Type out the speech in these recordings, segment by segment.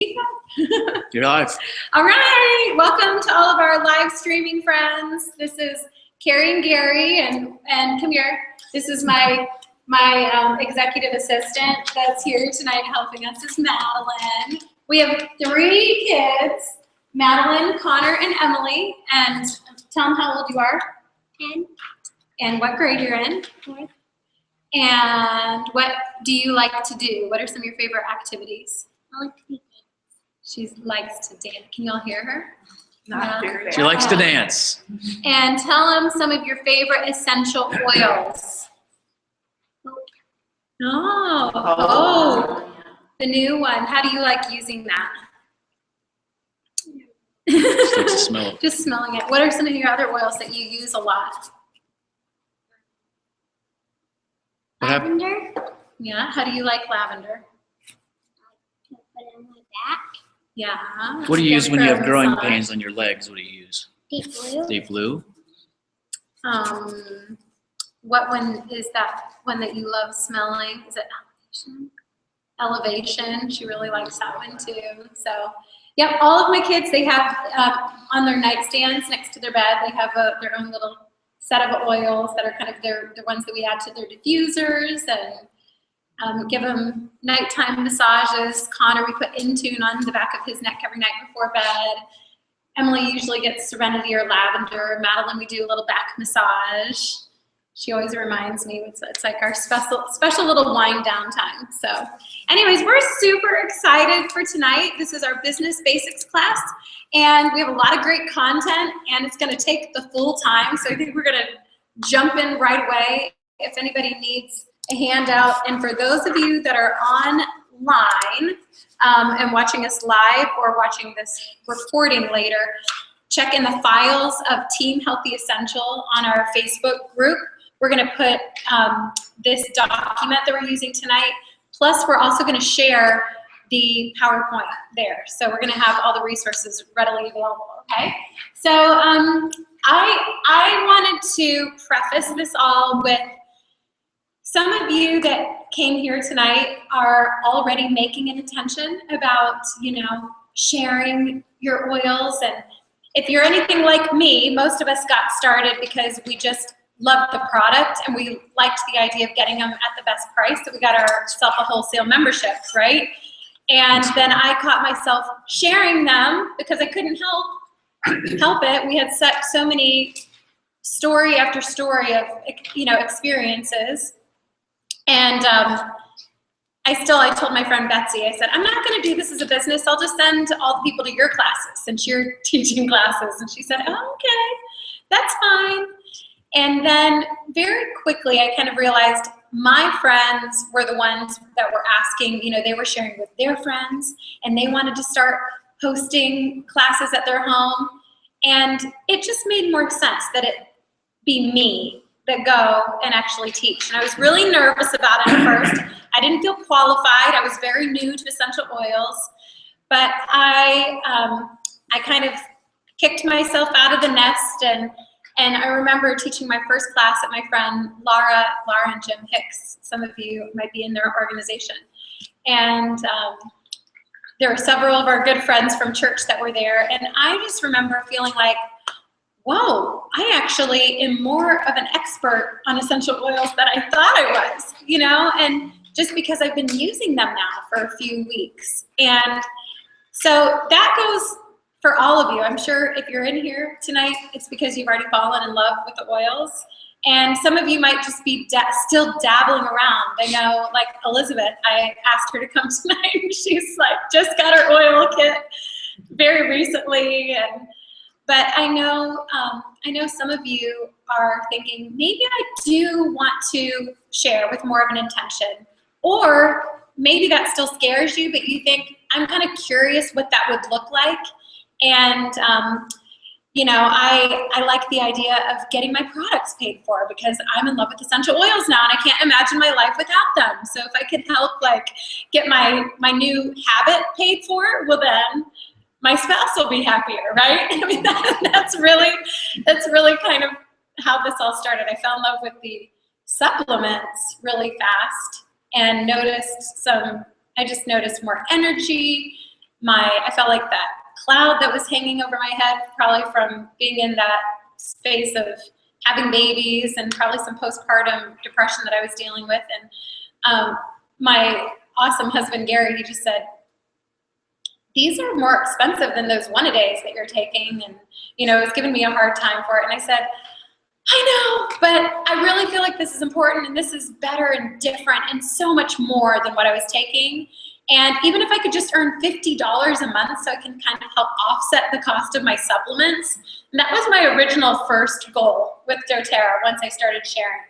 You're live. All right, welcome to all of our live streaming friends. This is Carrie and Gary, and come here. This is my executive assistant that's here tonight helping us is Madeline. We have 3 kids, Madeline, Connor, and Emily. And tell them how old you are. 10. And what grade you're in. 4th. And what do you like to do? What are some of your favorite activities? I like to be She likes to dance. Can you all hear her? Not very She likes to dance. And tell them some of your favorite essential oils. Oh, the new one. How do you like using that? Just likes to smell it. Just smelling it. What are some of your other oils that you use a lot? What happened? lavender. Yeah, how do you like lavender? I put it on my back. Yeah. What do you use when you have growing massage. pains on your legs? What do you use? Deep blue. Deep blue? What one is that one that you love smelling? Is it Elevation? Elevation. She really likes that one too. So, yep, all of my kids, they have on their nightstands next to their bed, they have their own little set of oils that are kind of the ones that we add to their diffusers and give them nighttime massages. Connor, we put Intune on the back of his neck every night before bed. Emily usually gets Serenity or Lavender. Madeline, we do a little back massage. She always reminds me, it's like our special little wind down time. So anyways, we're super excited for tonight. This is our business basics class, and we have a lot of great content, and it's gonna take the full time. So I think we're gonna jump in right away. If anybody needs a handout, and for those of you that are online and watching us live or watching this recording later, check in the files of Team Healthy Essential on our Facebook group. We're gonna put this document that we're using tonight, plus we're also gonna share the PowerPoint there. So we're gonna have all the resources readily available, okay? So I wanted to preface this all with some of you that came here tonight are already making an intention about, sharing your oils. And if you're anything like me, most of us got started because we just loved the product and we liked the idea of getting them at the best price. So we got ourselves a wholesale membership, right? And then I caught myself sharing them because I couldn't help it. We had set so many story after story of, experiences. And I told my friend Betsy, I said, I'm not gonna do this as a business. I'll just send all the people to your classes since you're teaching classes. And she said, oh, okay, that's fine. And then very quickly, I kind of realized my friends were the ones that were asking, they were sharing with their friends and they wanted to start hosting classes at their home. And it just made more sense that it be me that go and actually teach. And I was really nervous about it at first. I didn't feel qualified. I was very new to essential oils, but I kind of kicked myself out of the nest, and I remember teaching my first class at my friend Laura and Jim Hicks. Some of you might be in their organization. And there were several of our good friends from church that were there, and I just remember feeling like, whoa, I actually am more of an expert on essential oils than I thought I was, and just because I've been using them now for a few weeks. And so that goes for all of you. I'm sure if you're in here tonight, it's because you've already fallen in love with the oils. And some of you might just be still dabbling around. I know, like Elizabeth, I asked her to come tonight, and she's like, just got her oil kit very recently. But I know some of you are thinking, maybe I do want to share with more of an intention. Or maybe that still scares you, but you think, I'm kind of curious what that would look like. And, I like the idea of getting my products paid for because I'm in love with essential oils now and I can't imagine my life without them. So if I could help get my new habit paid for, well then, my spouse will be happier, right? I mean, that's really kind of how this all started. I fell in love with the supplements really fast and I just noticed more energy I felt like that cloud that was hanging over my head, probably from being in that space of having babies and probably some postpartum depression that I was dealing with. And my awesome husband, Gary, he just said, these are more expensive than those one-a-days that you're taking. And, you know, it was giving me a hard time for it. And I said, I know, but I really feel like this is important and this is better and different and so much more than what I was taking. And even if I could just earn $50 a month so I can kind of help offset the cost of my supplements, and that was my original first goal with doTERRA once I started sharing.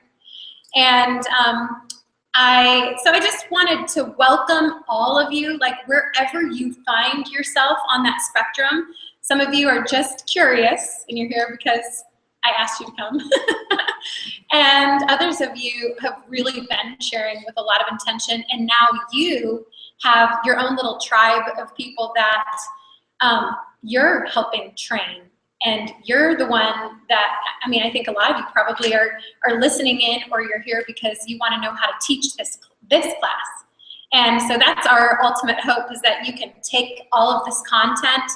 And I just wanted to welcome all of you, like wherever you find yourself on that spectrum. Some of you are just curious and you're here because I asked you to come. And others of you have really been sharing with a lot of intention, and now you have your own little tribe of people that you're helping train. And you're the one that, I mean, I think a lot of you probably are listening in, or you're here because you want to know how to teach this class. And so that's our ultimate hope, is that you can take all of this content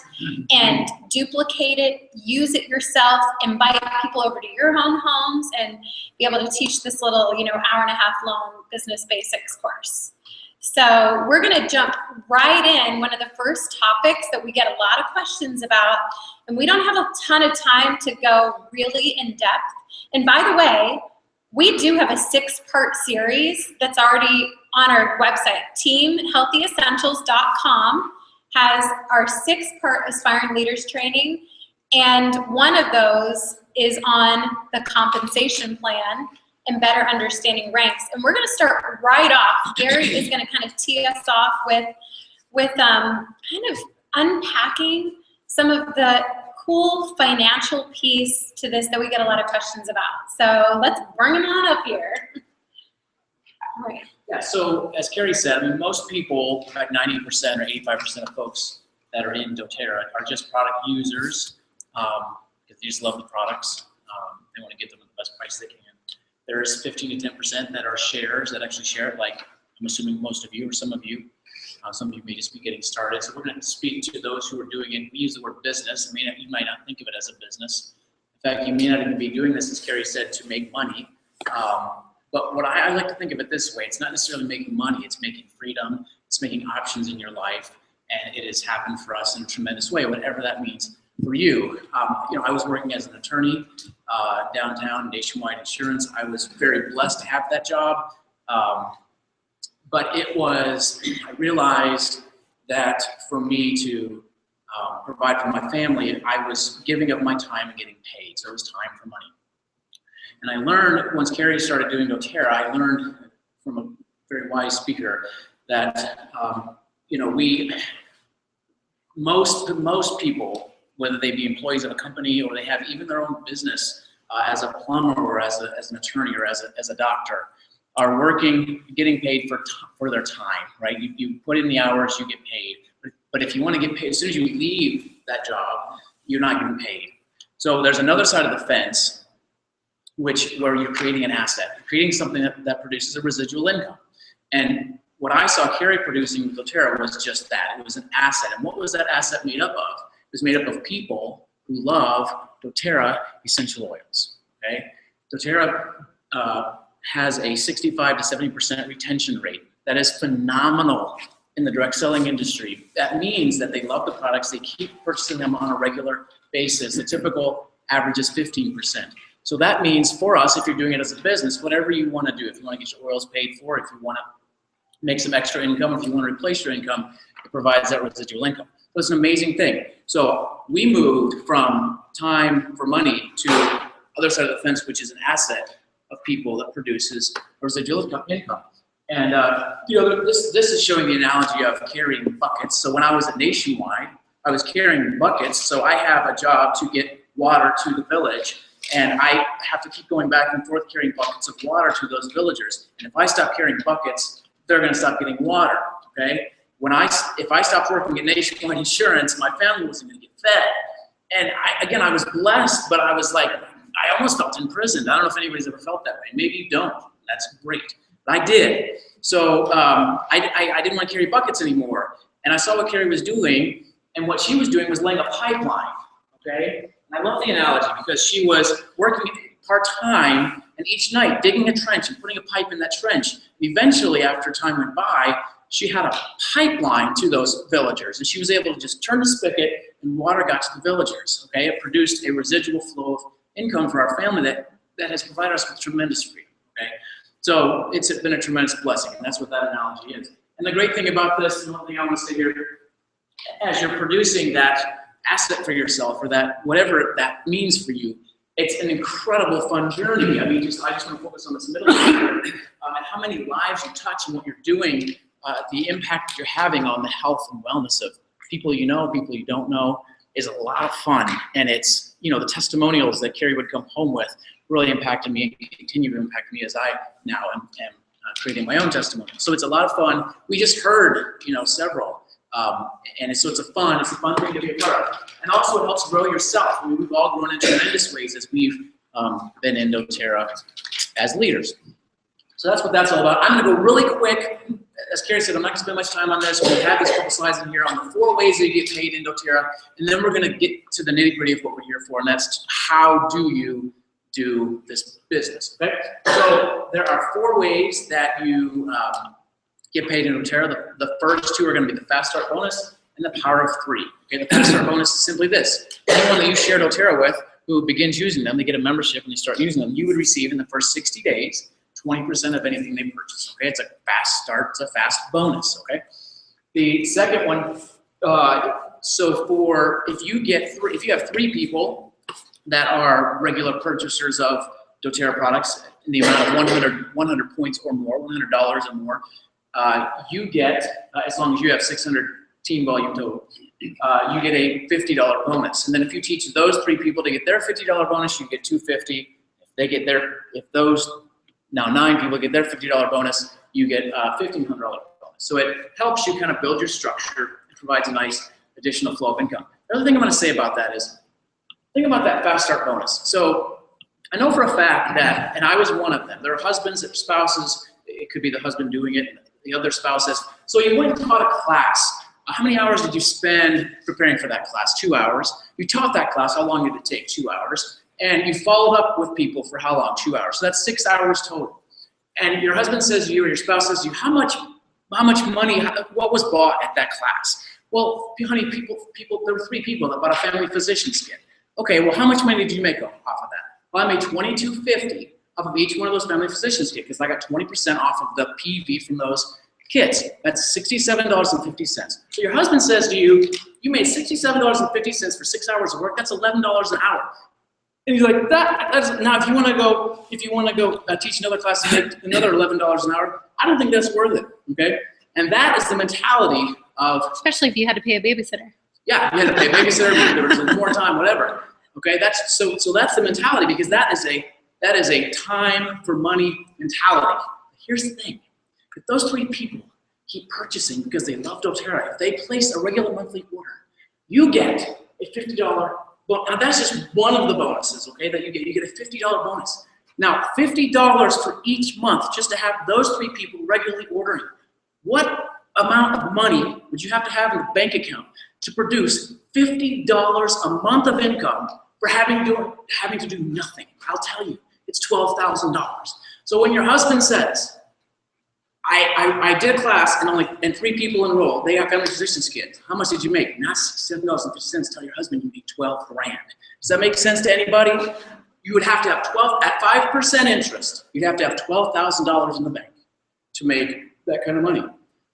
and duplicate it, use it yourself, invite people over to your own homes, and be able to teach this little, you know, hour-and-a-half long business basics course. So we're going to jump right in. One of the first topics that we get a lot of questions about, and we don't have a ton of time to go really in depth. And by the way, we do have a 6-part series that's already on our website. TeamHealthyEssentials.com has our 6-part Aspiring Leaders training, and one of those is on the compensation plan and better understanding ranks. And we're going to start right off. Gary is going to kind of tee us off with kind of unpacking some of the cool financial piece to this that we get a lot of questions about. So let's bring him on up here. All right. Yeah, so as Carrie said, I mean, most people, about 90% or 85% of folks that are in doTERRA are just product users, because they just love the products. They want to get them at the best price they can. There's 15 to 10% that are shares, that actually share it, like I'm assuming most of you or some of you. Some of you may just be getting started. So we're going to speak to those who are doing it. We use the word business. I mean, you might not think of it as a business. In fact, you may not even be doing this, as Carrie said, to make money. But what I like to think of it this way: it's not necessarily making money, it's making freedom, it's making options in your life, and it has happened for us in a tremendous way, whatever that means for you. You know, I was working as an attorney downtown, Nationwide Insurance. I was very blessed to have that job, but it was, I realized that for me to provide for my family, I was giving up my time and getting paid, so it was time for money. And I learned, once Carrie started doing doTERRA, I learned from a very wise speaker that, you know, most people, whether they be employees of a company or they have even their own business as a plumber or as an attorney or as a doctor, are working, getting paid for their time, right? You put in the hours, you get paid. But if you want to get paid, as soon as you leave that job, you're not getting paid. So there's another side of the fence, where you're creating an asset, you're creating something that produces a residual income. And what I saw Carrie producing with doTERRA was just that. It was an asset. And what was that asset made up of? It was made up of people who love doTERRA essential oils. Okay, doTERRA has a 65 to 70% retention rate. That is phenomenal in the direct selling industry. That means that they love the products. They keep purchasing them on a regular basis. The typical average is 15%. So that means for us, if you're doing it as a business, whatever you want to do, if you want to get your oils paid for, if you want to make some extra income, if you want to replace your income, it provides that residual income. So it's an amazing thing. So we moved from time for money to the other side of the fence, which is an asset of people that produces residual income. And you know, this is showing the analogy of carrying buckets. So when I was at Nationwide, I was carrying buckets. So I have a job to get water to the village, and I have to keep going back and forth carrying buckets of water to those villagers. And if I stop carrying buckets, they're going to stop getting water. Okay. If I stopped working at Nationwide Insurance, my family wasn't going to get fed. And I was blessed, but I was like, I almost felt imprisoned. I don't know if anybody's ever felt that way. Maybe you don't. That's great. But I did. So I didn't want to carry buckets anymore. And I saw what Carrie was doing, and what she was doing was laying a pipeline, okay? And I love the analogy because she was working part-time and each night digging a trench and putting a pipe in that trench. And eventually, after time went by, she had a pipeline to those villagers, and she was able to just turn the spigot and water got to the villagers, okay? It produced a residual flow of income for our family that has provided us with tremendous freedom, okay? So it's been a tremendous blessing, and that's what that analogy is. And the great thing about this, and one thing I want to say here, as you're producing that asset for yourself, or that whatever that means for you, it's an incredible fun journey. I mean, I just want to focus on this middle here, and how many lives you touch and what you're doing, the impact you're having on the health and wellness of people you know, people you don't know, is a lot of fun. And it's, you know, the testimonials that Carrie would come home with really impacted me and continue to impact me as I now am creating my own testimonial. So it's a lot of fun. We just heard, you know, several. So it's a fun thing to be a part of. And also it helps grow yourself. I mean, we've all grown in tremendous ways as we've been in doTERRA as leaders. So that's what that's all about. I'm gonna go really quick. As Carrie said, I'm not gonna spend much time on this. We have these couple slides in here on the 4 ways that you get paid in doTERRA, and then we're gonna get to the nitty gritty of what we're here for, and that's how do you do this business, okay? So there are 4 ways that you get paid in doTERRA. The first 2 are gonna be the Fast Start bonus and the Power of 3. Okay, the Fast Start bonus is simply this. Anyone that you share doTERRA with who begins using them, they get a membership and they start using them, you would receive in the first 60 days 20% of anything they purchase, okay? It's a fast start, it's a fast bonus, okay? The second one, so if you have 3 people that are regular purchasers of doTERRA products in the amount of 100 points or more, $100 or more, you get, as long as you have 600 team volume total, you get a $50 bonus. And then if you teach those 3 people to get their $50 bonus, you get $250. If those now 9 people get their $50 bonus, you get a $1,500 bonus. So it helps you kind of build your structure. It provides a nice additional flow of income. The other thing I'm gonna say about that is, think about that Fast Start bonus. So I know for a fact that, and I was one of them, there are husbands, there are spouses, it could be the husband doing it, the other spouses. So you went and taught a class. How many hours did you spend preparing for that class? 2 hours. You taught that class, how long did it take? 2 hours. And you followed up with people for how long? 2 hours. So that's 6 hours total. And your husband says to you, or your spouse says to you, how much money, what was bought at that class? Well, honey, there were 3 people that bought a family physician's kit. Okay, well, how much money did you make off of that? Well, I made $22.50 off of each one of those family physician's kits because I got 20% off of the PV from those kits. That's $67.50. So your husband says to you, you made $67.50 for 6 hours of work. That's $11 an hour. And he's like, now if you want to go teach another class and make another $11 an hour, I don't think that's worth it. Okay, and that is the mentality of, especially if you had to pay a babysitter. Yeah, you had to pay a babysitter, there was more time, whatever. Okay, that's that's the mentality, because that is a time for money mentality. Here's the thing: if those 3 people keep purchasing because they love doTERRA, if they place a regular monthly order, you get a $50. Well, now that's just one of the bonuses, okay, that you get. You get a $50 bonus. Now, $50 for each month just to have those 3 people regularly ordering. What amount of money would you have to have in the bank account to produce $50 a month of income for having to do nothing? I'll tell you, it's $12,000. So when your husband says, I did a class and 3 people enrolled, they have family physician's kits. How much did you make? Not $7.50. Tell your husband you made 12 grand. Does that make sense to anybody? You would have to have at 5% interest. You'd have to have $12,000 in the bank to make that kind of money.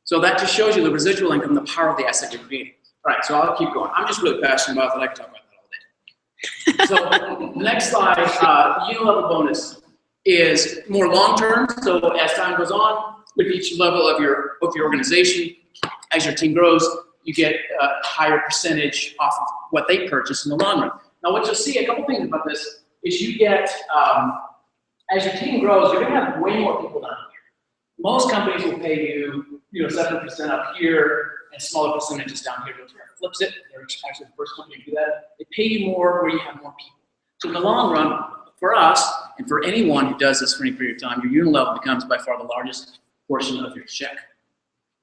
So that just shows you the residual income, the power of the asset you're creating. All right, so I'll keep going. I'm just really passionate about that. I can talk about that all day. So next slide, unit level bonus is more long-term. So as time goes on, with each level of your organization, as your team grows, you get a higher percentage off of what they purchase in the long run. Now, what you'll see, a couple things about this, is you get, as your team grows, you're gonna have way more people down here. Most companies will pay you, 7% up here and smaller percentages down here. doTERRA flips it. They're actually the first company to do that. They pay you more where you have more people. So in the long run, for us, and for anyone who does this for any period of time, your unit level becomes by far the largest portion of your check.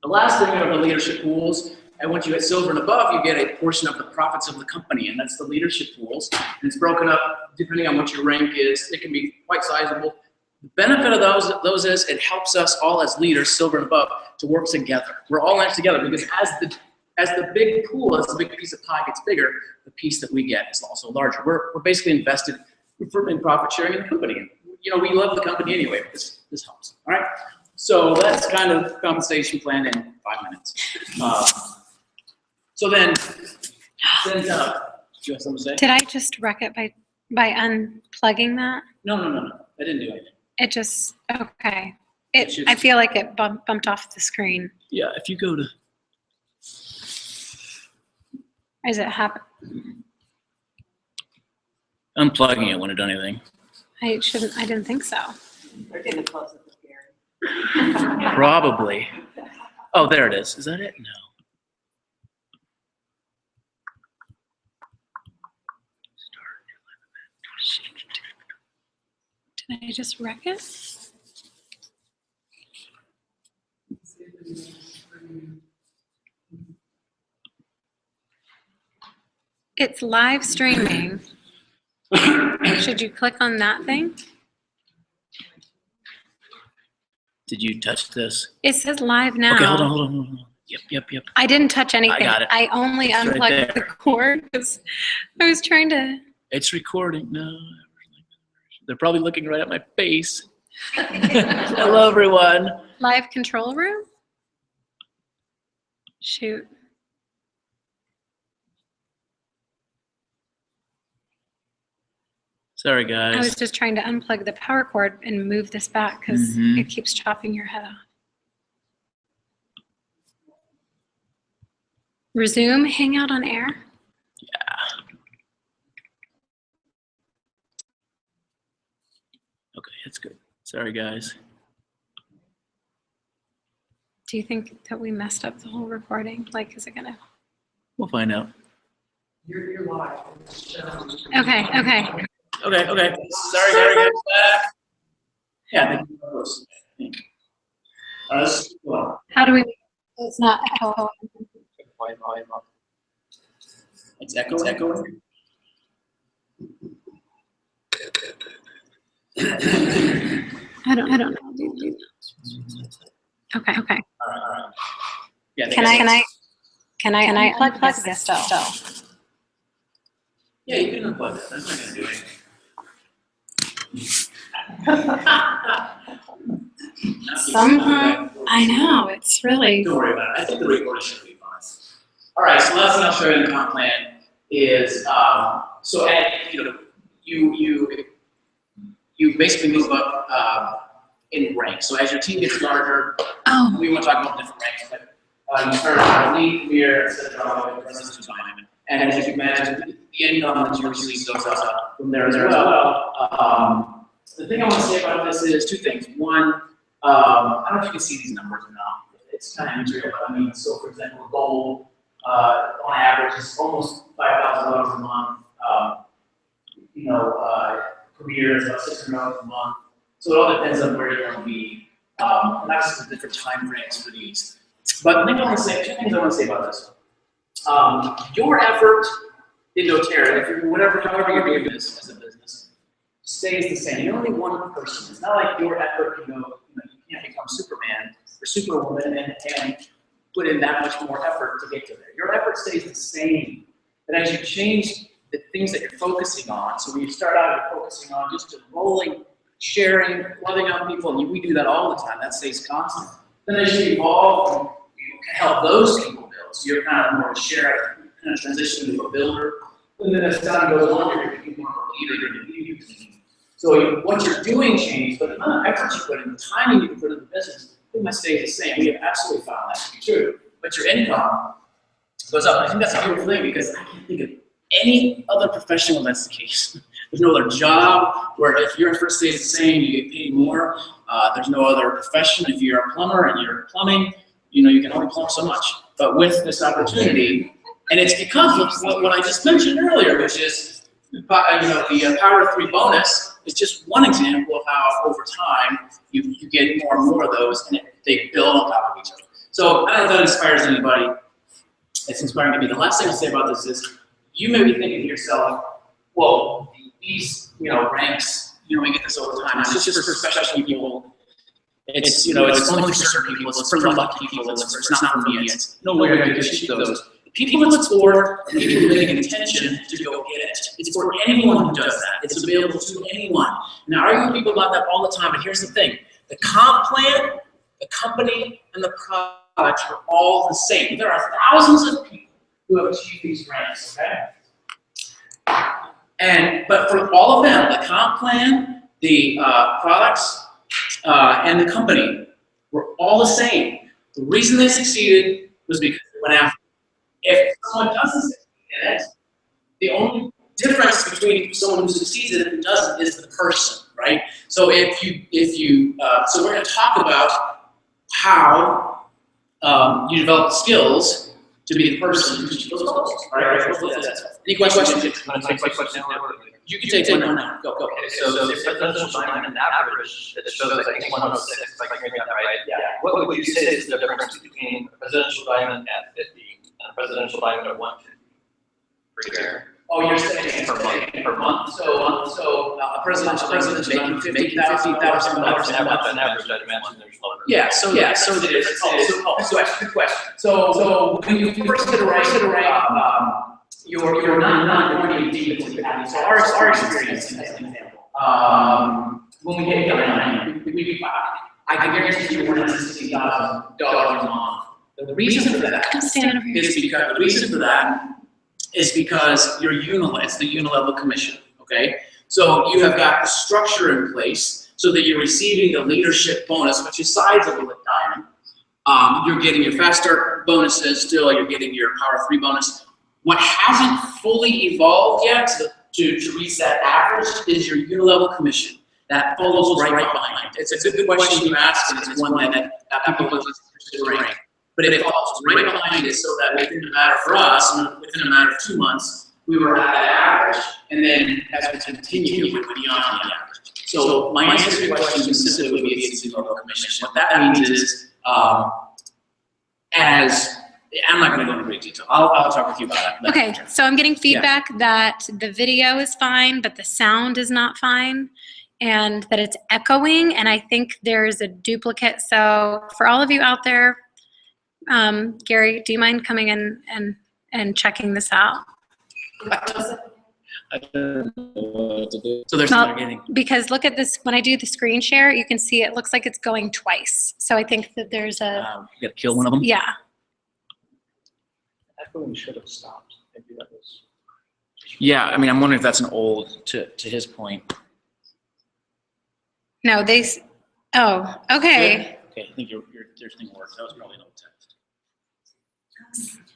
The last thing are the leadership pools. And once you hit silver and above, you get a portion of the profits of the company, and that's the leadership pools. And it's broken up depending on what your rank is. It can be quite sizable. The benefit of those is it helps us all as leaders, silver and above, to work together. We're all in it together because as the big pool, as the big piece of pie gets bigger, the piece that we get is also larger. We're basically invested in profit sharing in the company. You know, we love the company anyway, but this helps. All right. So that's kind of compensation plan in 5 minutes. So then, do you have something to say? Did I just wreck it by unplugging that? No. I didn't do anything. It just, okay. I feel like it bumped off the screen. Yeah, if you go to. Is it happen? Unplugging it wouldn't have done anything. I didn't think so. We're getting close to the Gary. Probably. Oh, there it is. Is that it? No. Did I just wreck it? It's live streaming. Should you click on that thing? Did you touch this? It says live now. Okay, hold on. Yep. I didn't touch anything. I got it. I only It's right unplugged the there. cord because I was trying to. It's recording. No. They're probably looking right at my face. Hello, everyone. Live control room? Shoot. Sorry, I was guys. just trying to unplug the power cord and move this back because Mhm. it keeps chopping your head off. Resume Hangout on air? Okay, that's good. Sorry, guys. Do you think that we messed up the whole recording? Like, is it gonna? We'll find out. You're live. Okay. Okay. Sorry, guys. Back. Yeah, thank you for hosting. Let's go on. How do we? It's not echoing. It's echoing. I don't know. Okay. All right. Yeah. Can I unplug this still? Yeah, you can unplug that. That's not gonna do anything. I know, it's really. Don't worry about it. I think the recorder should be fine. All right. So last thing I'll show you in the comp plan is so at you basically move up in rank. So as your team gets larger, Oh, we want to talk about different ranks, but you start at lead, premier, etc. And as you can imagine, the income that you receive goes up from there as well. The thing I want to say about this is two things. One, I don't know if you can see these numbers or not. It's kind of immaterial, but I mean, so for example, gold on average is almost $5,000 a month. Premier is about $600 a month. So it all depends on where you're going to be. And that's the different time frames for these. But I think two things I want to say about this. Your effort in doTERRA, if you're however you're doing this as a business, stays the same. You're only one person. It's not like your effort, you can't become Superman or Superwoman and put in that much more effort to get to there. Your effort stays the same. But as you change the things that you're focusing on, so when you start out, you're focusing on just enrolling, sharing, loving on people, and we do that all the time. That stays constant. Then as you evolve, you can help those people build. So you're kind of more a sharer, kind of transition to a builder. And then as time goes on, you're becoming more of a leader, you're going to lead your team. So what you're doing changes, but the amount of effort you put in, the timing you can put in the business, pretty much stays the same. We have absolutely found that to be true. But your income goes up. I think that's a beautiful thing because I can't think of any other profession where that's the case. There's no other job where if your effort stays the same, you get paid more. There's no other profession. If you're a plumber and you're plumbing, you can only plumb so much. But with this opportunity, and it's because of what I just mentioned earlier, which is the Power of 3 bonus is just one example of how over time you get more and more of those, and they build on top of each other. So I don't know if that inspires anybody. It's inspiring to me. The last thing I'll say about this is, you may be thinking to yourself, well, these, ranks, we get this all the time. It's just for special people. It's, it's only for certain people. It's for lucky people. It's not for me. It's no way I could achieve those. The people it's for, are people who make an intention to go get it. It's for anyone who does that. It's available to anyone. And I argue with people about that all the time, but here's the thing. The comp plan, the company, and the product are all the same. There are thousands of people who have achieved these ranks, okay? But for all of them, the comp plan, the products, and the company were all the same. The reason they succeeded was because they went after it. If someone doesn't succeed in it, the only difference between someone who succeeds in it and who doesn't is the person, right? So so we're going to talk about how you develop skills to be the person who achieves those goals. All right? Any questions? You can take one now. Go. Okay, so the presidential diamond average, it shows, I think, 106, if I can read that right. Yeah. What would you say is the difference between a presidential diamond at 50 and a presidential diamond at 150 per year? Oh, you're saying per month. So a president's making $50,000 On average, I'd imagine there's lower. Yeah. So the difference is. So that's a good question. So when you first hit a rank, you're not going to be deep. So our experience, as an example, when we get done, I can guarantee you $160,000 a month. The reason for that is because you're it's the unilevel commission. Okay, so you have got the structure in place so that you're receiving the leadership bonus, which is sizable at Diamond. You're getting your fast start bonuses still. You're getting your Power 3 bonus. What hasn't fully evolved yet to reach that average is your unilevel commission. That follows right behind. It's a good question you ask, and it's one that people are considering. But it falls right behind it so that within a matter for us, within a matter of 2 months, we were at that average, and then as we continue, we went beyond the average. So my answer to your question is simply would be the unilevel commission. What that means is, I'm not going to go into great detail. I'll talk with you about that. Okay, so I'm getting feedback that the video is fine, but the sound is not fine, and that it's echoing, and I think there's a duplicate. So for all of you out there, Gary, do you mind coming in and checking this out? I don't know what to do. So they're getting. Because look at this, when I do the screen share, you can see it looks like it's going twice. So I think that there's a... You got to kill one of them? Yeah. Echoing should have stopped. Maybe that was. Yeah, I mean, I'm wondering if that's an old, to his point. No, oh, okay. Okay, I think your thing works. That was probably an old text.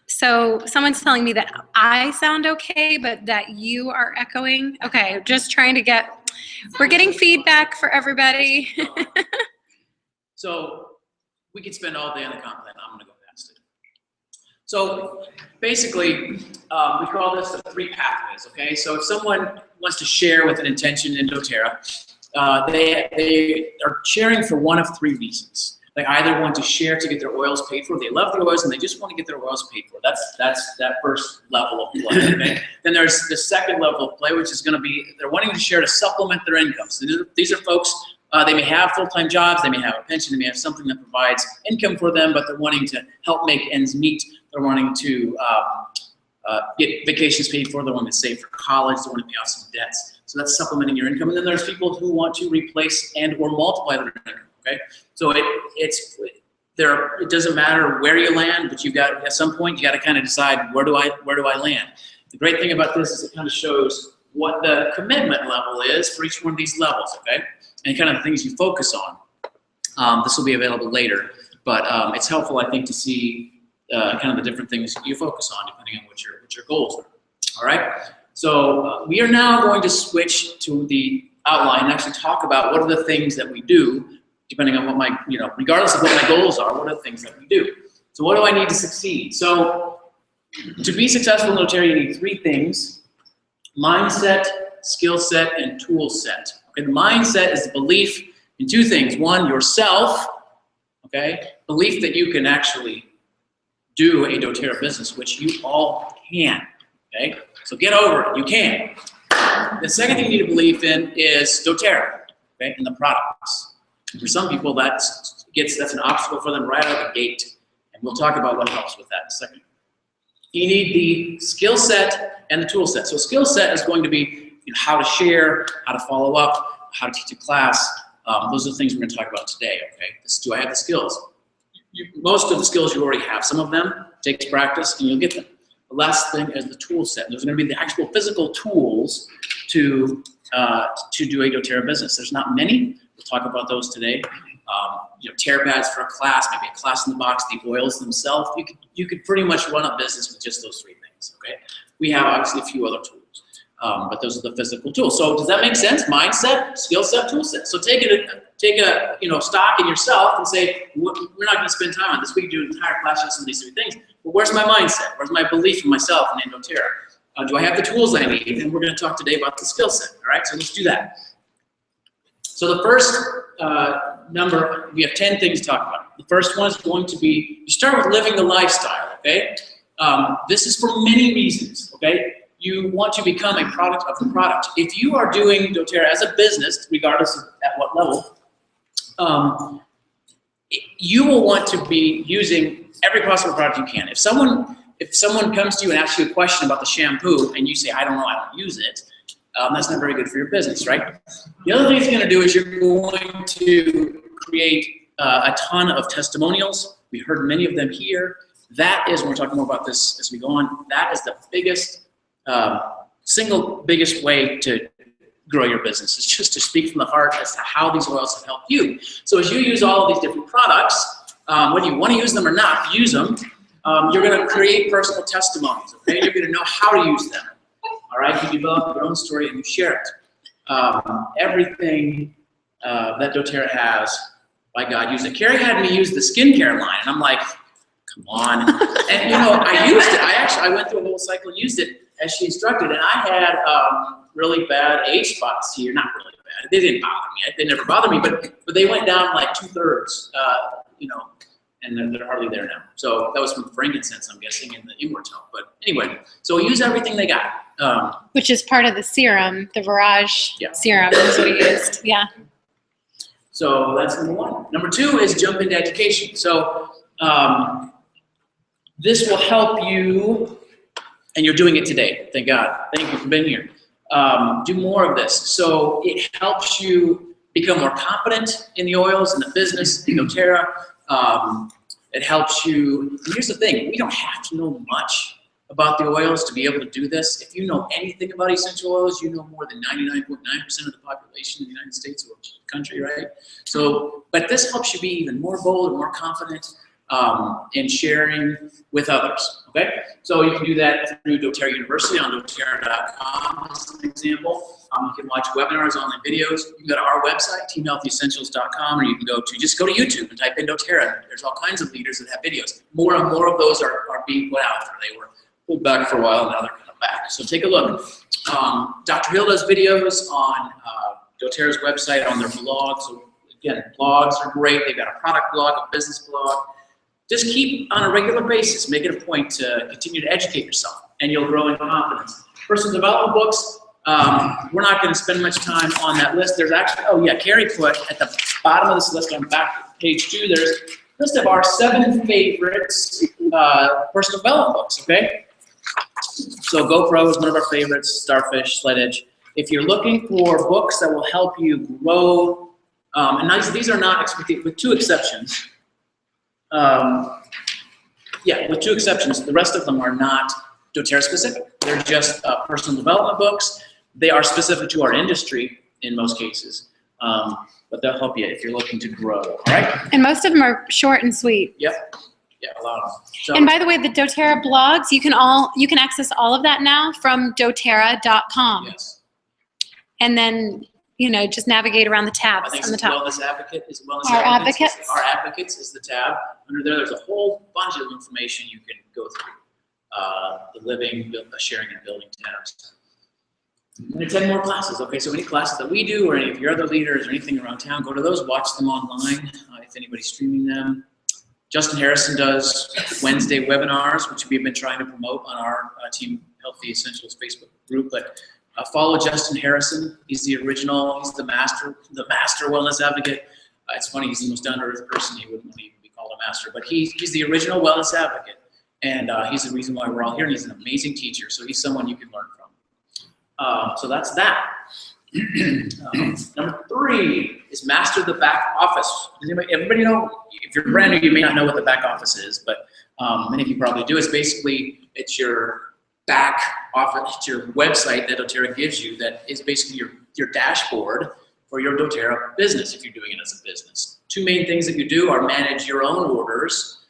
So someone's telling me that I sound okay, but that you are echoing. Okay, just trying to we're getting feedback for everybody. So we could spend all day on the comp plan. I'm going to go past it. So basically, we call this the 3 pathways, okay? So if someone wants to share with an intention in doTERRA, they are sharing for one of 3 reasons. They either want to share to get their oils paid for. They love their oils and they just want to get their oils paid for. That's that first level of play. Okay? Then there's the second level of play, which is going to be they're wanting to share to supplement their income. So these are folks, they may have full-time jobs, they may have a pension, they may have something that provides income for them, but they're wanting to help make ends meet. They're wanting to get vacations paid for. They're wanting to save for college. They want to pay off some debts. So that's supplementing your income. And then there's people who want to replace and or multiply their income. Okay, so it doesn't matter where you land, but at some point you got to kind of decide where do I land. The great thing about this is it kind of shows what the commitment level is for each one of these levels. Okay, and kind of the things you focus on. This will be available later, but it's helpful, I think, to see kind of the different things you focus on depending on what your goals are. All right, so we are now going to switch to the outline and actually talk about what are the things that we do. Depending on what regardless of what my goals are, what are the things that we do? So what do I need to succeed? So to be successful in doTERRA, you need 3 things: mindset, skill set, and tool set. Okay, the mindset is the belief in 2 things. 1, yourself, okay? Belief that you can actually do a doTERRA business, which you all can, okay? So get over it, you can. The second thing you need to believe in is doTERRA, okay, and the products. For some people, that's an obstacle for them right out of the gate, and we'll talk about what helps with that in a second. You need the skill set and the tool set. So skill set is going to be how to share, how to follow up, how to teach a class. Those are the things we're going to talk about today, okay? Do I have the skills? Most of the skills you already have. Some of them takes practice and you'll get them. The last thing is the tool set. Those are going to be the actual physical tools to do a doTERRA business. There's not many. We'll talk about those today. Tear pads for a class, maybe a class in the box, the oils themselves. You could pretty much run a business with just those three things, okay? We have obviously a few other tools, but those are the physical tools. So does that make sense? Mindset, skill set, tool set. So take a stock in yourself and say, we're not gonna spend time on this. We can do an entire class just on these three things. But where's my mindset? Where's my belief in myself and in doTERRA? Do I have the tools I need? And we're gonna talk today about the skill set, all right? So let's do that. So the first we have 10 things to talk about. The first one is going to be, you start with living the lifestyle, okay? This is for many reasons, okay? You want to become a product of the product. If you are doing doTERRA as a business, regardless of at what level, you will want to be using every possible product you can. If someone comes to you and asks you a question about the shampoo and you say, I don't know, I don't use it, that's not very good for your business, right? The other thing it's going to do is you're going to create a ton of testimonials. We heard many of them here. That is, when we're talking more about this as we go on, that is the biggest, single biggest way to grow your business. It's just to speak from the heart as to how these oils have helped you. So as you use all of these different products, whether you want to use them or not, use them. You're going to create personal testimonies, okay? You're going to know how to use them. All right, you develop your own story and you share it. Everything that doTERRA has, by God, use it. Carrie had me use the skincare line, and I'm like, come on. And I used it. I went through a whole cycle and used it as she instructed, and I had really bad age spots here. Not really bad. They didn't bother me. They never bothered me, but they went down like 2/3. And they're hardly there now. So that was from frankincense, I'm guessing, and the inward help. But anyway, so we use everything they got. Which is part of the serum, the Virage serum is what he used, yeah. So that's number one. Number two is jump into education. So this will help you, and you're doing it today, thank God. Thank you for being here. Do more of this. So it helps you become more confident in the oils, in the business, in doTERRA. It helps you, and here's the thing, we don't have to know much about the oils to be able to do this. If you know anything about essential oils, you know more than 99.9% of the population in the United States or country, right? So, but this helps you be even more bold and more confident in sharing with others, okay? So you can do that through doTERRA University on doTERRA.com as an example. You can watch webinars, online videos. You can go to our website, teamhealthyessentials.com, or you can just go to YouTube and type in doTERRA. There's all kinds of leaders that have videos. More and more of those are being put out there. They were pulled back for a while, and now they're coming back. So take a look. Dr. Hill does videos on doTERRA's website, on their blog. So again, blogs are great. They've got a product blog, a business blog. Just keep on a regular basis, make it a point to continue to educate yourself, and you'll grow in confidence. Personal development books, we're not going to spend much time on that list. There's actually, Carrie put at the bottom of this list on back page 2, there's a list of our 7 favorites personal development books, okay? So GoPro is one of our favorites, Starfish, Sled Edge. If you're looking for books that will help you grow, and these are not, with 2 exceptions, with 2 exceptions, the rest of them are not doTERRA specific. They're just personal development books. They are specific to our industry in most cases, but they'll help you if you're looking to grow, all right? And most of them are short and sweet. Yep, yeah, a lot of them. So, and by the way, the doTERRA blogs, you can access all of that now from doTERRA.com. Yes. And then, just navigate around the tabs on the top. Wellness Advocate is Wellness Our Advocates. Advocates. Our Advocates is the tab. Under there's a whole bunch of information you can go through. The living, sharing, and building tabs. And 10 more classes. Okay, so any classes that we do, or any of your other leaders, or anything around town, go to those, watch them online if anybody's streaming them. Justin Harrison does Wednesday webinars, which we've been trying to promote on our Team Healthy Essentials Facebook group. But follow Justin Harrison. He's the original. He's the master wellness advocate. It's funny. He's the most down-to-earth person. He wouldn't even be called a master, but he's the original wellness advocate, and he's the reason why we're all here. And he's an amazing teacher. So he's someone you can learn from. So that's that. Number 3 is master the back office. Does everybody know? If you're brand new, you may not know what the back office is, but many of you probably do. It's basically, it's your back office, it's your website that doTERRA gives you that is basically your dashboard for your doTERRA business if you're doing it as a business. 2 main things that you do are manage your own orders,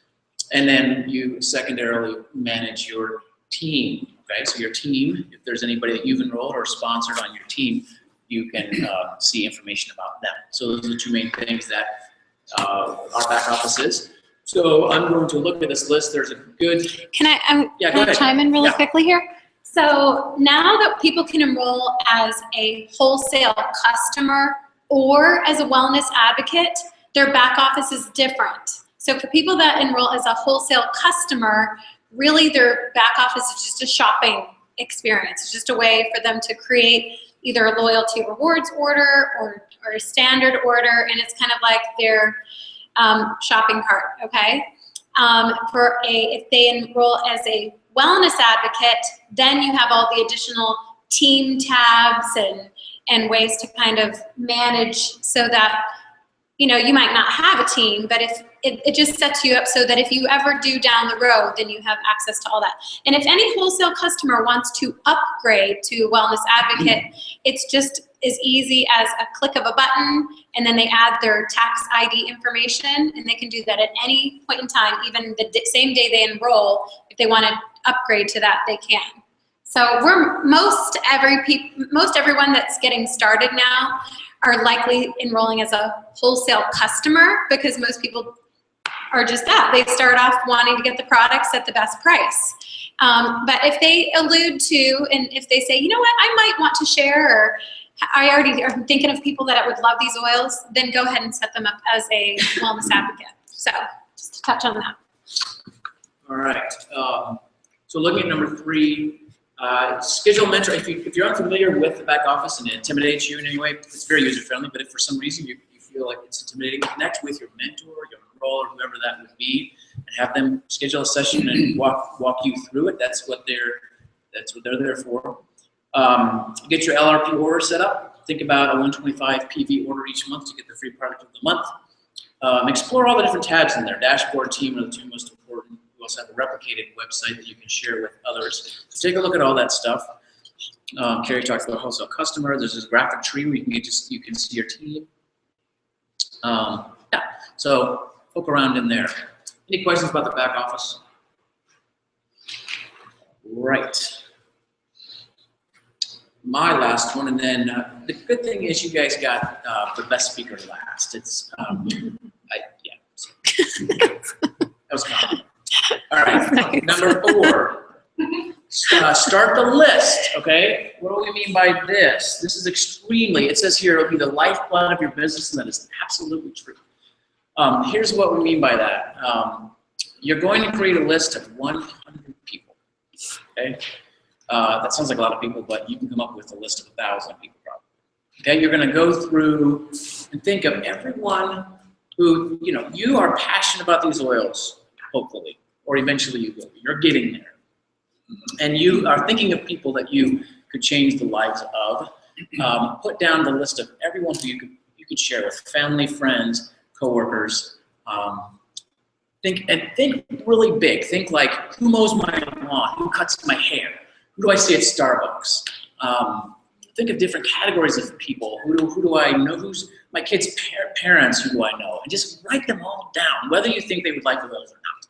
and then you secondarily manage your team. Okay, so your team, if there's anybody that you've enrolled or sponsored on your team, you can see information about them. So those are the 2 main things that our back office is. So I'm going to look at this list. There's a good... Can I chime in really quickly here? So now that people can enroll as a wholesale customer or as a wellness advocate, their back office is different. So for people that enroll as a wholesale customer, really their back office is just a shopping experience. It's just a way for them to create either a loyalty rewards order or a standard order, and it's kind of like their shopping cart, okay? If they enroll as a wellness advocate, then you have all the additional team tabs and ways to kind of manage so that, you know, you might not have a team, but if it just sets you up so that if you ever do down the road, then you have access to all that. And if any wholesale customer wants to upgrade to a wellness advocate, it's just as easy as a click of a button, and then they add their tax ID information, and they can do that at any point in time, even the same day they enroll. If they want to upgrade to that, they can. So most everyone that's getting started now are likely enrolling as a wholesale customer, because most people are just that. They start off wanting to get the products at the best price. But if they allude to, and if they say, you know what, I might want to share, or I already am thinking of people that would love these oils, then go ahead and set them up as a wellness advocate. So just to touch on that. All right. So looking at number 3, schedule mentor. If you're unfamiliar with the back office and it intimidates you in any way, it's very user-friendly, but if for some reason you feel like it's intimidating, connect with your mentor, your enroller, whoever that would be, and have them schedule a session and walk you through it. That's what they're there for. Get your LRP order set up. Think about a 125 PV order each month to get the free product of the month. Explore all the different tabs in there. Dashboard, team are the 2 most important. We also have a replicated website that you can share with others. So take a look at all that stuff. Carrie talked about wholesale customer. There's this graphic tree where you can see your team. Yeah, so poke around in there. Any questions about the back office? Right. My last one, and then the good thing is you guys got the best speaker last. It's that was fun. All right, number 4. Start the list. Okay, what do we mean by this? This is extremely. It says here it'll be the lifeblood of your business, and that is absolutely true. Here's what we mean by that. You're going to create a list of 100 people. Okay. That sounds like a lot of people, but you can come up with a list of 1,000 people probably. Okay, you're going to go through and think of everyone who, you know, you are passionate about these oils, hopefully, or eventually you will. You're getting there. And you are thinking of people that you could change the lives of. Put down the list of everyone who you could share with, family, friends, coworkers. Think really big. Think like, who mows my lawn? Who cuts my hair? Who do I see at Starbucks? Think of different categories of people. Who do I know? Who's my kids' parents? Who do I know? And just write them all down, whether you think they would like the oils or not,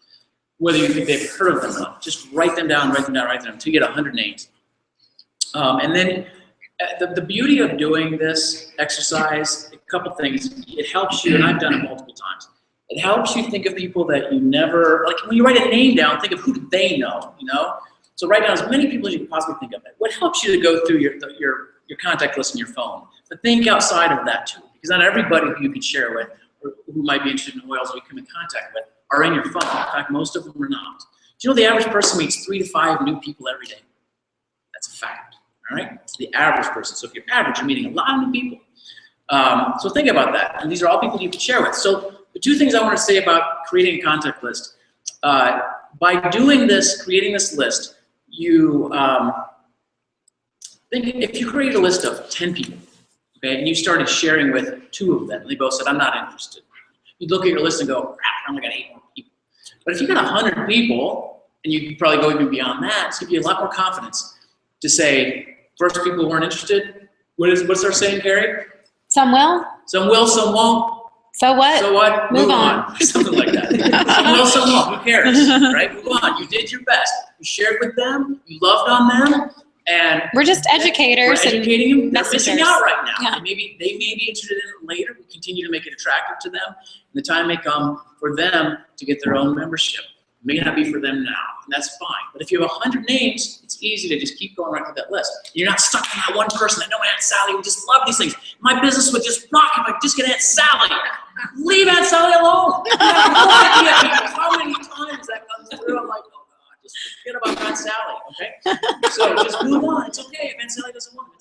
whether you think they've heard of them or not. Just write them down until you get 100 names. And then the beauty of doing this exercise, a couple things, it helps you, and I've done it multiple times. It helps you think of people that you never, like when you write a name down, think of who do they know, you know? So write down as many people as you can possibly think of. What helps you to go through your contact list in your phone? But think outside of that too, because not everybody who you can share with or who might be interested in oils you come in contact with are in your funnel. In fact, most of them are not. Do you know the average person meets 3 to 5 new people every day? That's a fact, all right? It's the average person. So if you're average, you're meeting a lot of new people. So think about that. And these are all people you can share with. So the 2 things I want to say about creating a contact list. By doing this, creating this list, you think if you create a list of 10 people, okay, and you started sharing with 2 of them, and they both said, I'm not interested. You'd look at your list and go, crap, I only got 8 more people. But if you got 100 people, and you could probably go even beyond that, it's gonna give you a lot more confidence to say, first people who weren't interested, what's our saying, Carrie? Some will. Some will, some won't. So what? So what? Move on. Something like that. Some will, some won't. Who cares, right? Move on. You did your best. You shared with them. You loved on them. And We're just educators. We're educating them. They're messengers. missing out right now. Yeah. They may be interested in it later. We continue to make it attractive to them. And the time may come for them to get their own membership. It may not be for them now, and that's fine. But if you have 100 names, it's easy to just keep going right to that list. You're not stuck on that one person. I know Aunt Sally would just love these things. My business would just rock if I could just get Aunt Sally. Leave Aunt Sally alone. You have no idea how many times that comes through. I'm like, oh God, just forget about Aunt Sally, okay? So just move on. It's okay if Aunt Sally doesn't want it.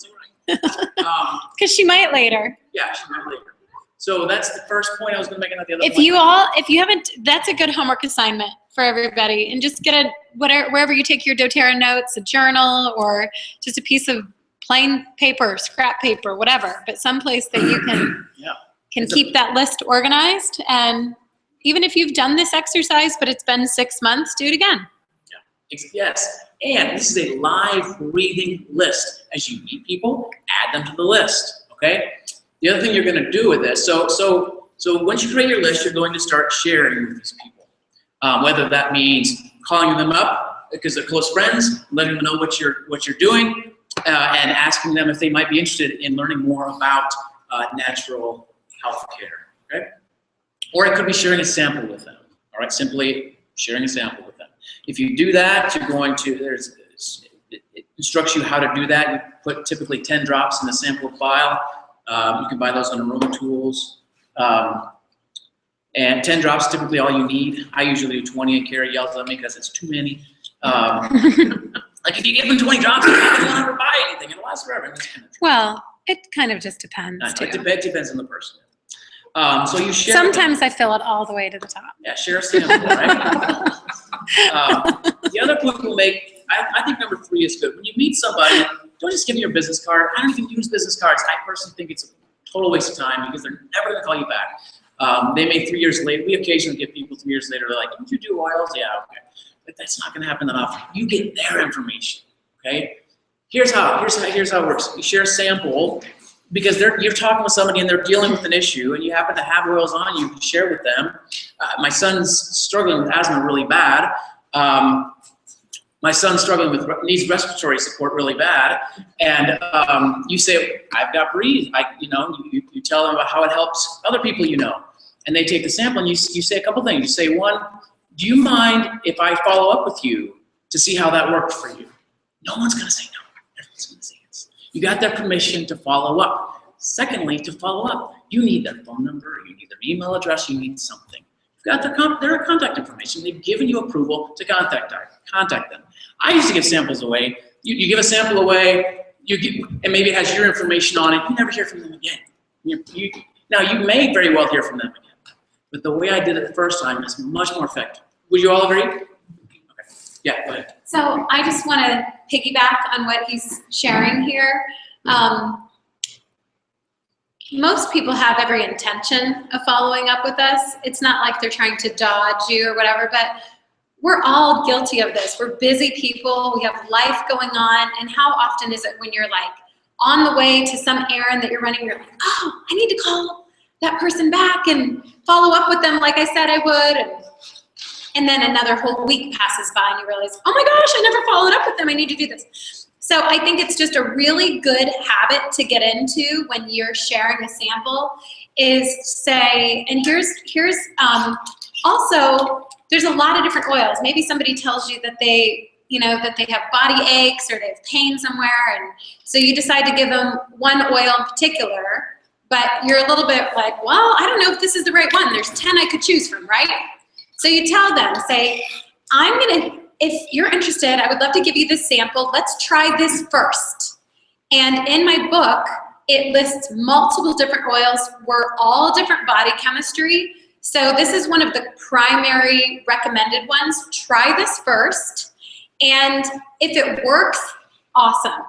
It's all right. Because she might later. Yeah, she might later. So that's the first point I was going to make. About the other If point. you haven't, that's a good homework assignment for everybody. And just get wherever you take your doTERRA notes, a journal, or just a piece of plain paper, scrap paper, whatever. But someplace that you can keep that list organized. And even if you've done this exercise, but it's been 6 months, do it again. Yeah. Yes. And this is a live, breathing list. As you meet people, add them to the list. Okay. The other thing you're going to do with this, so once you create your list, you're going to start sharing with these people. Whether that means calling them up because they're close friends, letting them know what you're doing, and asking them if they might be interested in learning more about natural health care. Okay? Or it could be sharing a sample with them. All right, simply sharing a sample with them. If you do that, you're going to it instructs you how to do that. You put typically 10 drops in the sample file. You can buy those on Enrolling tools. And 10 drops is typically all you need. I usually do 20, and Carrie yells at me because it's too many. Like if you give them 20 drops, they won't ever buy anything. It'll last forever. That's kind of true. Well, it kind of just depends, too. It depends on the person. So you share. Sometimes I fill it all the way to the top. Yeah, share a sample, right? The other point we'll make, I think number 3 is good. When you meet somebody, don't just give them your business card. I don't even use business cards. I personally think it's a total waste of time because they're never going to call you back. They may 3 years later. We occasionally get people 3 years later. They're like, "Did you do oils?" Yeah, okay. But that's not going to happen that often. You get their information. Okay. Here's how it works. You share a sample because you're talking with somebody and they're dealing with an issue, and you happen to have oils on you to share with them. My son's struggling with asthma really bad. My son's struggling with needs respiratory support really bad, and you say, "I've got Breathe." You tell them about how it helps other people you know, and they take the sample and you say a couple things. You say, one, do you mind if I follow up with you to see how that worked for you? No one's going to say no. Everyone's going to say yes. You got their permission to follow up. Secondly, to follow up, you need their phone number, you need their email address, you need something. You've got their contact information. They've given you approval to contact them. I used to give samples away. You give a sample away, and maybe it has your information on it. You never hear from them again. Now, you may very well hear from them again, but the way I did it the first time is much more effective. Would you all agree? Okay. Yeah, go ahead. So I just want to piggyback on what he's sharing here. Most people have every intention of following up with us. It's not like they're trying to dodge you or whatever, but we're all guilty of this. We're busy people. We have life going on. And how often is it when you're like on the way to some errand that you're running, you're like, oh, I need to call that person back and follow up with them like I said I would. And then another whole week passes by and you realize, oh my gosh, I never followed up with them. I need to do this. So I think it's just a really good habit to get into when you're sharing a sample is say, and here's also, there's a lot of different oils. Maybe somebody tells you that they have body aches or they have pain somewhere, and so you decide to give them one oil in particular, but you're a little bit like, well, I don't know if this is the right one. There's 10 I could choose from, right? So you tell them, say, if you're interested, I would love to give you this sample. Let's try this first. And in my book, it lists multiple different oils. We're all different body chemistry. So this is one of the primary recommended ones. Try this first. And if it works, awesome.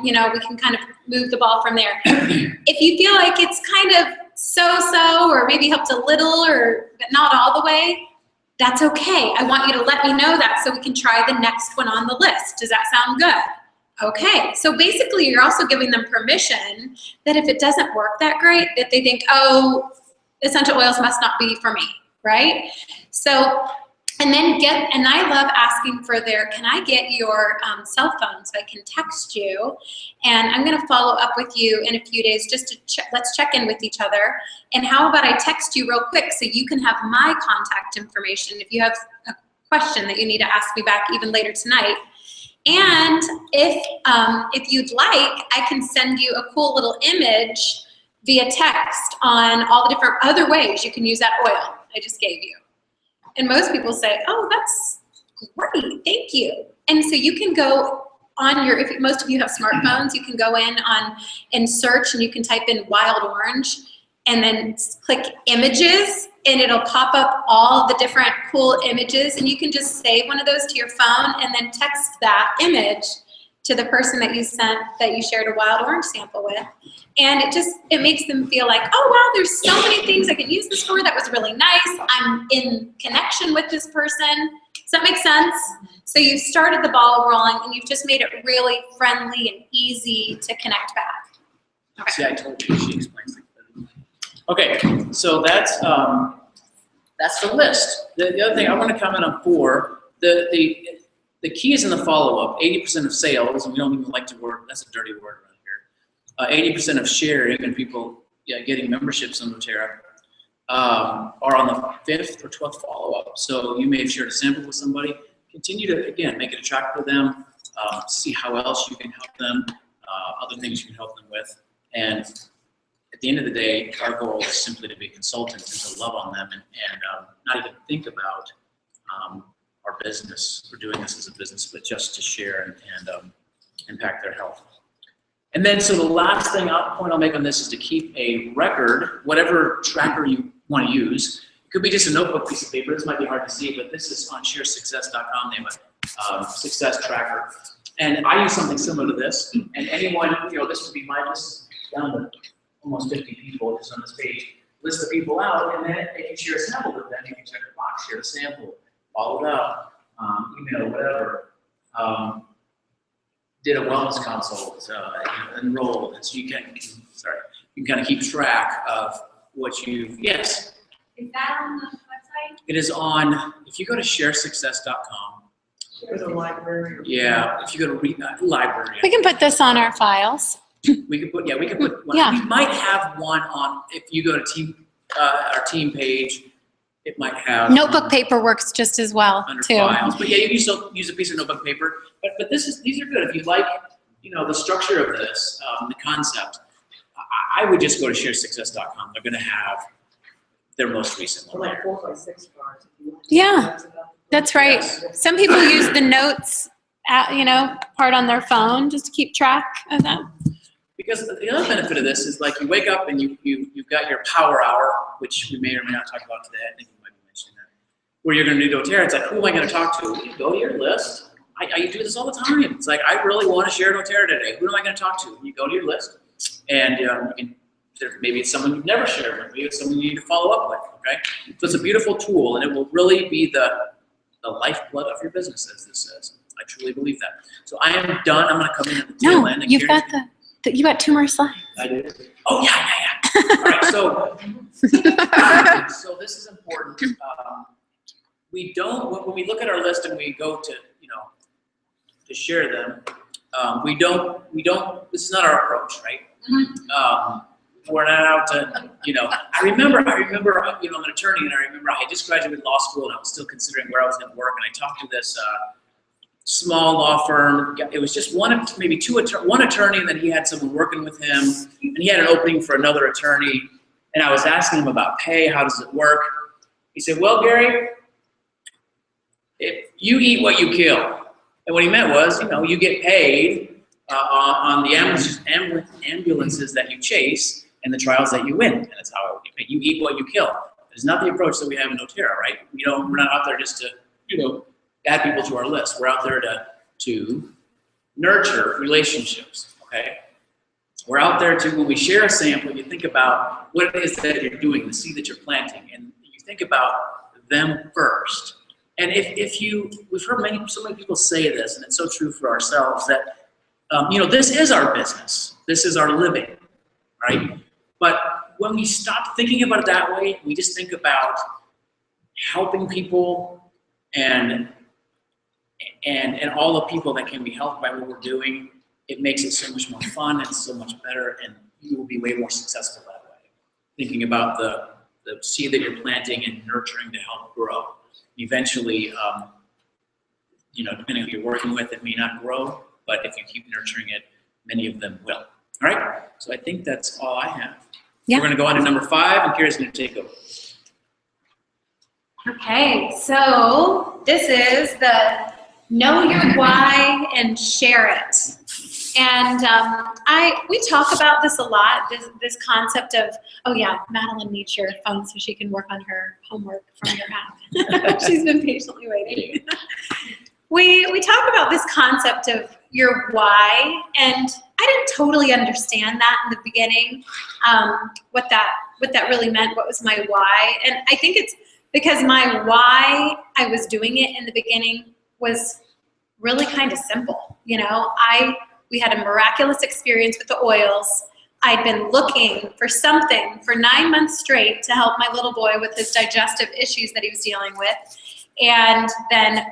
We can kind of move the ball from there. If you feel like it's kind of so-so, or maybe helped a little, but not all the way, that's okay. I want you to let me know that so we can try the next one on the list. Does that sound good? Okay, so basically you're also giving them permission that if it doesn't work that great, that they think, oh, essential oils must not be for me, right? So, and I love asking for can I get your cell phone so I can text you? And I'm gonna follow up with you in a few days just to let's check in with each other. And how about I text you real quick so you can have my contact information if you have a question that you need to ask me back even later tonight. And if you'd like, I can send you a cool little image via text on all the different other ways you can use that oil I just gave you. And most people say, oh, that's great, thank you. And so you can go on if most of you have smartphones, you can go and search, and you can type in wild orange and then click images, and it'll pop up all the different cool images, and you can just save one of those to your phone and then text that image to the person that you shared a wild orange sample with. And it makes them feel like, oh wow, there's so many things I can use this for. That was really nice. I'm in connection with this person. Does that make sense? So you've started the ball rolling, and you've just made it really friendly and easy to connect back. Okay. See, I told you, she explains it. Okay, so that's the list. The other thing I want to comment on 4, the key is in the follow-up. 80% of sales, and we don't even like to word, that's a dirty word around here. 80% of sharing and people getting memberships on doTERRA are on the 5th or 12th follow-up. So you may have shared a sample with somebody. Continue to, again, make it attractive to them, see how else you can help them, other things you can help them with. And at the end of the day, our goal is simply to be consultants and to love on them and not even think about our business. We're doing this as a business, but just to share and impact their health. And then, so the last point I'll make on this is to keep a record, whatever tracker you want to use. It could be just a notebook piece of paper. This might be hard to see, but this is on sharesuccess.com. They have a success tracker. And I use something similar to this. And anyone, this would be this is down to almost 50 people just on this page. List the people out, and then if you share a sample with them, you can check the box, share a sample, followed up, email, whatever. Did a wellness consult, enrolled, and so you can kind of keep track of what yes. Is that on the website? It is on, if you go to sharesuccess.com. There's a library. Yeah, if you go to library. We can put this on our files. We could put one. Yeah. We might have one on, if you go to our team page, it might have. Notebook paper works just as well, under too. files, but yeah, you can still use a piece of notebook paper. But these are good if you like, the structure of this, the concept. I would just go to sharesuccess.com. They're going to have their most recent one Like there. 4x6 cards. If you want. Yeah, that's right. Yes. Some people use the notes, part on their phone just to keep track of that. Because the other benefit of this is like you wake up and you've got your power hour, which we may or may not talk about today. I think we might be mentioning that. Where you're going to do doTERRA. It's like, who am I going to talk to? You go to your list. I do this all the time. It's like, I really want to share doTERRA today. Who am I going to talk to? You go to your list, and maybe it's someone you've never shared with. Maybe it's someone you need to follow up with. Okay, so it's a beautiful tool, and it will really be the lifeblood of your business, as this says. I truly believe that. So I am done. I'm going to come in at the tail end. And You've got you got 2 more slides. I did. Oh yeah. All right, so this is important. We don't, when we look at our list and we go to to share them, we don't. This is not our approach, right? We're not out to I remember I'm an attorney, and I remember I just graduated law school and I was still considering where I was going to work, and I talked to this small law firm. It was just one attorney, and then he had someone working with him, and he had an opening for another attorney. And I was asking him about pay. How does it work? He said, "Well, Gary, you eat what you kill. And what he meant was, you get paid on the ambulances that you chase and the trials that you win. And that's how it would get paid. You eat what you kill. It's not the approach that we have in doTERRA, right? We're not out there just to, add people to our list. We're out there to nurture relationships, okay? We're out there to, when we share a sample, you think about what it is that you're doing, the seed that you're planting, and you think about them first. And we've heard so many people say this, and it's so true for ourselves, that, this is our business. This is our living, right? But when we stop thinking about it that way, we just think about helping people and all the people that can be helped by what we're doing. It makes it so much more fun and so much better, and you will be way more successful that way. Thinking about the seed that you're planting and nurturing to help grow. Eventually, depending on who you're working with, it may not grow, but if you keep nurturing it, many of them will. All right, so I think that's all I have. Yeah. We're gonna go on to number 5, and Kira's gonna take over. Okay, so this is the know your why and share it. And we talk about this a lot, this concept of, Madeline needs your phone so she can work on her homework from your app. She's been patiently waiting. We talk about this concept of your why, and I didn't totally understand that in the beginning, what that really meant, what was my why. And I think it's because my why I was doing it in the beginning was really kind of simple. We had a miraculous experience with the oils. I'd been looking for something for 9 months straight to help my little boy with his digestive issues that he was dealing with. And then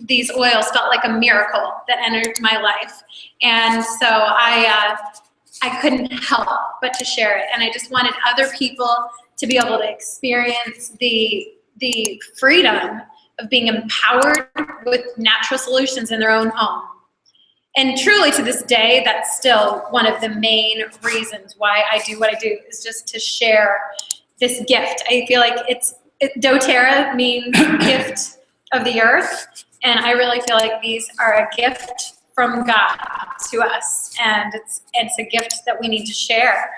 these oils felt like a miracle that entered my life. And so I couldn't help but to share it. And I just wanted other people to be able to experience the freedom of being empowered with natural solutions in their own home. And truly, to this day, that's still one of the main reasons why I do what I do, is just to share this gift. I feel like doTERRA means gift of the earth, and I really feel like these are a gift from God to us, and it's a gift that we need to share.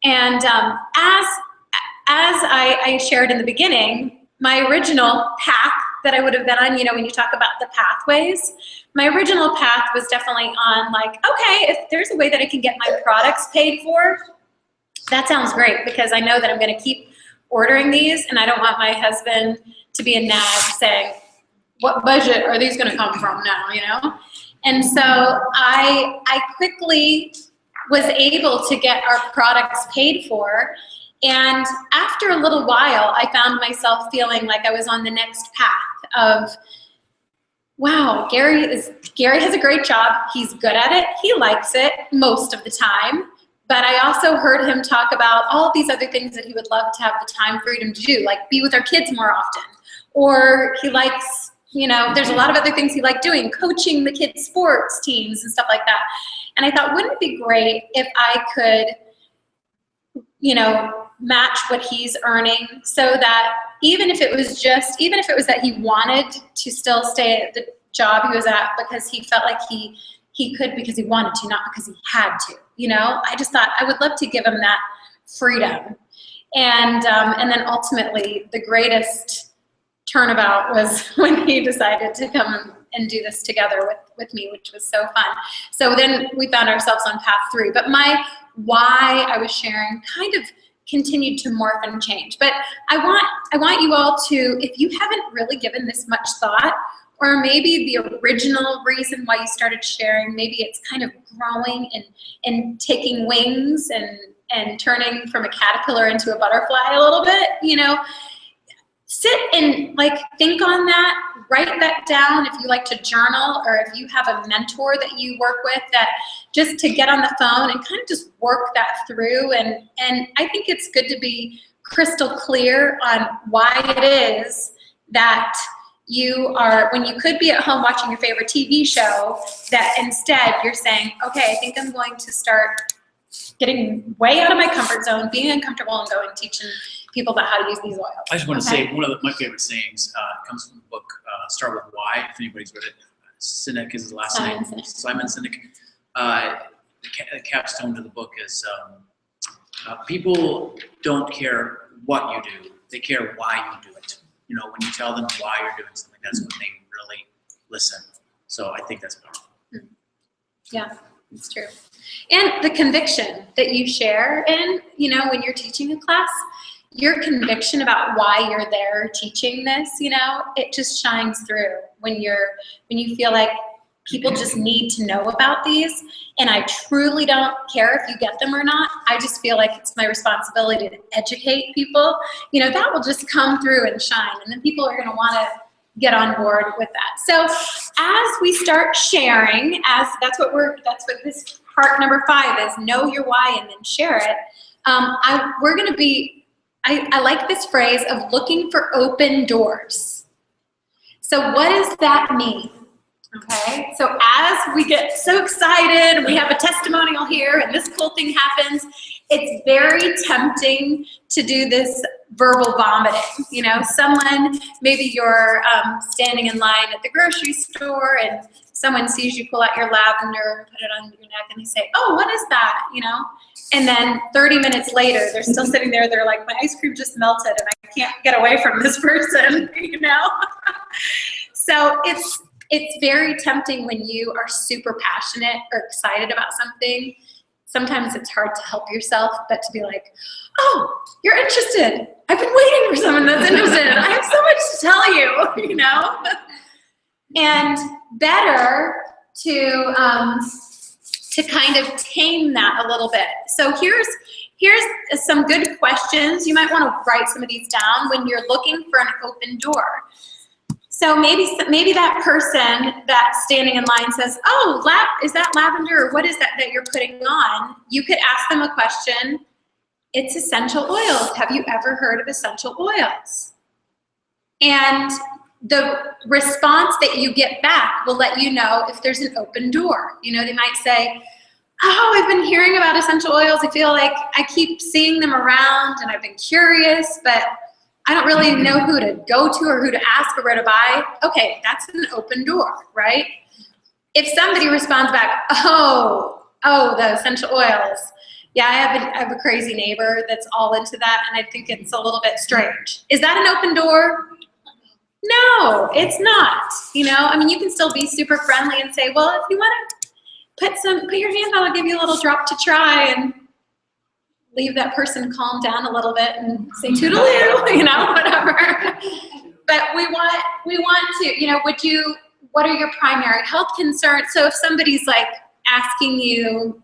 And as I shared in the beginning, my original path that I would have been on, when you talk about the pathways, my original path was definitely on okay, if there's a way that I can get my products paid for, that sounds great, because I know that I'm going to keep ordering these, and I don't want my husband to be a nag saying, what budget are these going to come from now, And so I quickly was able to get our products paid for. And after a little while, I found myself feeling like I was on the next path of, wow, Gary has a great job. He's good at it. He likes it most of the time. But I also heard him talk about all of these other things that he would love to have the time freedom to do, like be with our kids more often. Or he likes, there's a lot of other things he liked doing, coaching the kids' sports teams and stuff like that. And I thought, wouldn't it be great if I could, match what he's earning, so that even if it was that he wanted to still stay at the job he was at because he felt like he could because he wanted to, not because he had to, I just thought I would love to give him that freedom. And then ultimately the greatest turnabout was when he decided to come and do this together with me, which was so fun. So then we found ourselves on path 3. But my why I was sharing kind of continued to morph and change. But I want you all to, if you haven't really given this much thought, or maybe the original reason why you started sharing, maybe it's kind of growing and taking wings and turning from a caterpillar into a butterfly a little bit, sit and think on that, write that down if you like to journal, or if you have a mentor that you work with, that just to get on the phone and kind of just work that through. And I think it's good to be crystal clear on why it is that you are, when you could be at home watching your favorite TV show, that instead you're saying, okay, I think I'm going to start getting way out of my comfort zone, being uncomfortable, and going teaching people about how to use these oils. I just want to Okay? say one of my favorite sayings comes from the book Start With Why, if anybody's read it. Sinek is his last Simon name. Sinek. Simon Sinek. The capstone to the book is people don't care what you do, they care why you do it. You know, when you tell them why you're doing something, that's when they really listen. So I think that's powerful. Yeah, it's true. And the conviction that you share in, you know, when you're teaching a class, your conviction about why you're there teaching this, you know, it just shines through when you feel like people just need to know about these, and I truly don't care if you get them or not. I just feel like it's my responsibility to educate people. You know, that will just come through and shine, and then people are going to want to get on board with that. So as we start sharing, that's what this part number 5 is, know your why and then share it. We're going to be, I like this phrase of looking for open doors. So what does that mean? Okay, so as we get so excited, we have a testimonial here and this cool thing happens, it's very tempting to do this verbal vomiting. You know, maybe you're standing in line at the grocery store and someone sees you pull out your lavender, put it on your neck, and they say, oh, what is that? You know, and then 30 minutes later, they're still sitting there, they're like, my ice cream just melted and I can't get away from this person, you know? So it's very tempting when you are super passionate or excited about something. Sometimes it's hard to help yourself, but to be like, oh, you're interested. I've been waiting for someone that's interested. I have so much to tell you, you know? And better to kind of tame that a little bit. So here's some good questions. You might want to write some of these down when you're looking for an open door. So maybe that person that's standing in line says, oh, is that lavender, or what is that you're putting on? You could ask them a question. It's essential oils. Have you ever heard of essential oils? And the response that you get back will let you know if there's an open door. You know, they might say, oh, I've been hearing about essential oils. I feel like I keep seeing them around and I've been curious, but I don't really know who to go to or who to ask or where to buy. Okay, that's an open door, right? If somebody responds back, oh, the essential oils. Yeah, I have a crazy neighbor that's all into that, and I think it's a little bit strange. Is that an open door? No, it's not. You know, I mean, you can still be super friendly and say, well, if you want to put your hand out, I'll give you a little drop to try, and leave that person calm down a little bit and say toodaloo, you know, whatever. But we want to, you know, what are your primary health concerns? So if somebody's like asking you,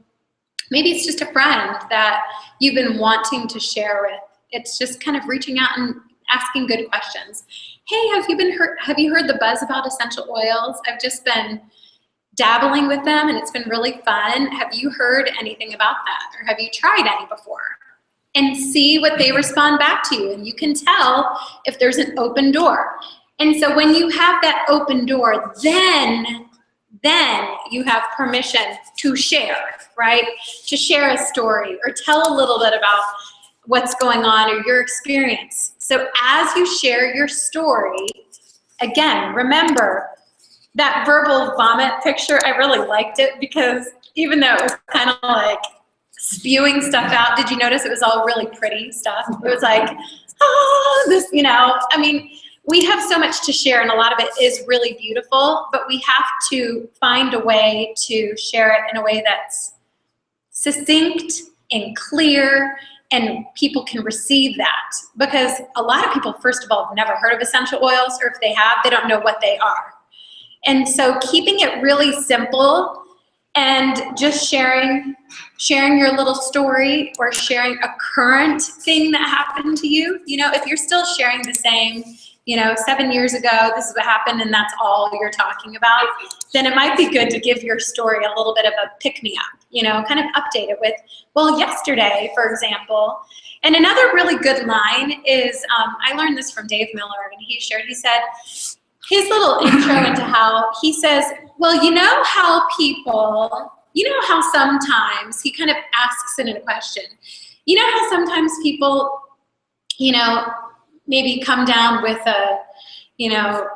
maybe it's just a friend that you've been wanting to share with, it's just kind of reaching out and asking good questions. Hey, have you heard the buzz about essential oils? I've just been dabbling with them and it's been really fun. Have you heard anything about that? Or have you tried any before? And see what they respond back to you. And you can tell if there's an open door. And so when you have that open door, then you have permission to share, right? To share a story or tell a little bit about what's going on or your experience. So as you share your story, again, remember, that verbal vomit picture, I really liked it because even though it was kind of like spewing stuff out, did you notice it was all really pretty stuff? It was like, this, you know, I mean, we have so much to share and a lot of it is really beautiful, but we have to find a way to share it in a way that's succinct and clear and people can receive that. Because a lot of people, first of all, have never heard of essential oils, or if they have, they don't know what they are. And so keeping it really simple and just sharing your little story or sharing a current thing that happened to you. You know, if you're still sharing the same, you know, 7 years ago, this is what happened and that's all you're talking about, then it might be good to give your story a little bit of a pick-me-up, you know, kind of update it with, well, yesterday, for example. And another really good line is, I learned this from Dave Miller, and he said, his little intro into how he says, well, you know how sometimes, he kind of asks it in a question, you know how sometimes people maybe come down with a,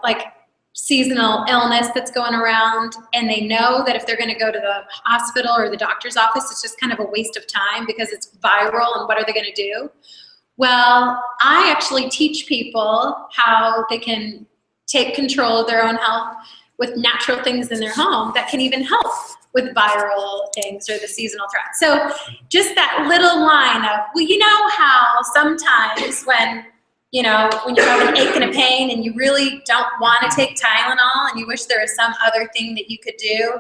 like seasonal illness that's going around, and they know that if they're going to go to the hospital or the doctor's office, it's just kind of a waste of time because it's viral, and what are they going to do? Well, I actually teach people how they can take control of their own health with natural things in their home that can even help with viral things or the seasonal threats. So just that little line of, well, you know how sometimes when you have an ache and a pain and you really don't want to take Tylenol and you wish there was some other thing that you could do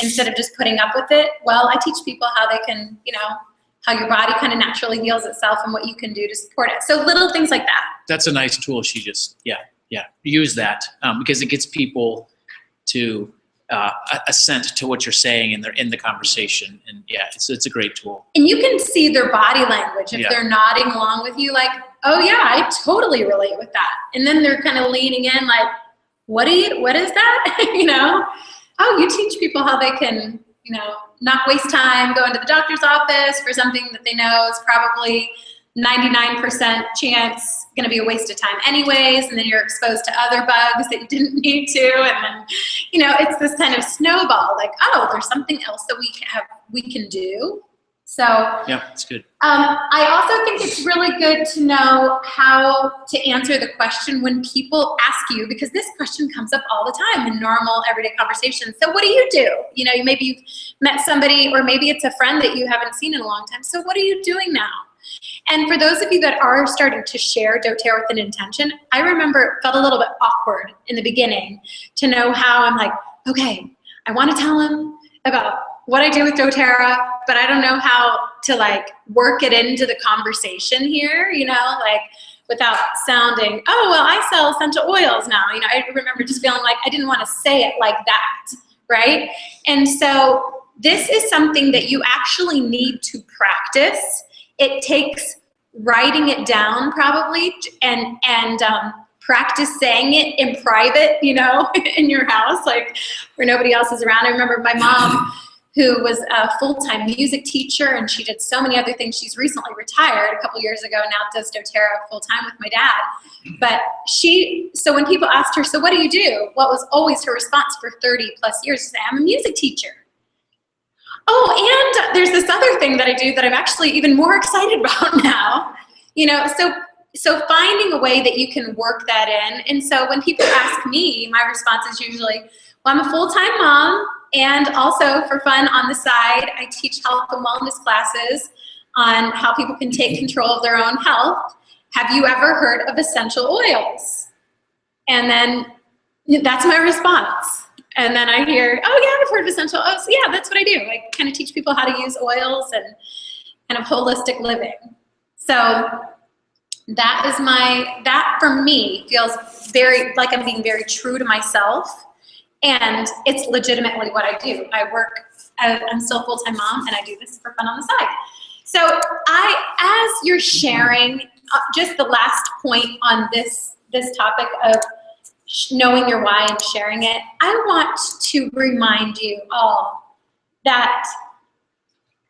instead of just putting up with it. Well, I teach people how they can, how your body kind of naturally heals itself and what you can do to support it. So little things like that. That's a nice tool. She just, use that because it gets people to assent to what you're saying and they're in the conversation. And it's a great tool. And you can see their body language if they're nodding along with you, like, oh yeah, I totally relate with that. And then they're kind of leaning in like, what is that? Oh, you teach people how they can, not waste time going to the doctor's office for something that they know is probably 99% chance going to be a waste of time anyways, and then you're exposed to other bugs that you didn't need to, and then, it's this kind of snowball, like, oh, there's something else that we can do. So yeah, it's good. I also think it's really good to know how to answer the question when people ask you, because this question comes up all the time in normal everyday conversations. So what do you do? Maybe you've met somebody, or maybe it's a friend that you haven't seen in a long time. So what are you doing now? And for those of you that are starting to share doTERRA with an intention, I remember it felt a little bit awkward in the beginning to know how I'm like, okay, I want to tell him about what I do with doTERRA, but I don't know how to work it into the conversation here, without sounding, oh, well, I sell essential oils now. I remember just feeling like I didn't want to say it like that, right? And so this is something that you actually need to practice. It takes writing it down probably and practice saying it in private, in your house, where nobody else is around. I remember my mom, who was a full-time music teacher, and she did so many other things. She's recently retired a couple years ago, now does doTERRA full-time with my dad. But so when people asked her, so what do you do? What was always her response for 30 plus years? She said, I'm a music teacher. Oh, and there's this other thing that I do that I'm actually even more excited about now. So finding a way that you can work that in. And so when people ask me, my response is usually, well, I'm a full-time mom, and also for fun on the side, I teach health and wellness classes on how people can take control of their own health. Have you ever heard of essential oils? And then that's my response. And then I hear, oh yeah, I've heard of essential oils. Yeah, that's what I do. I kind of teach people how to use oils and kind of holistic living. So that for me feels very, like I'm being very true to myself. And it's legitimately what I do. I'm still a full-time mom, and I do this for fun on the side. So as you're sharing, just the last point on this topic of knowing your why and sharing it, I want to remind you all that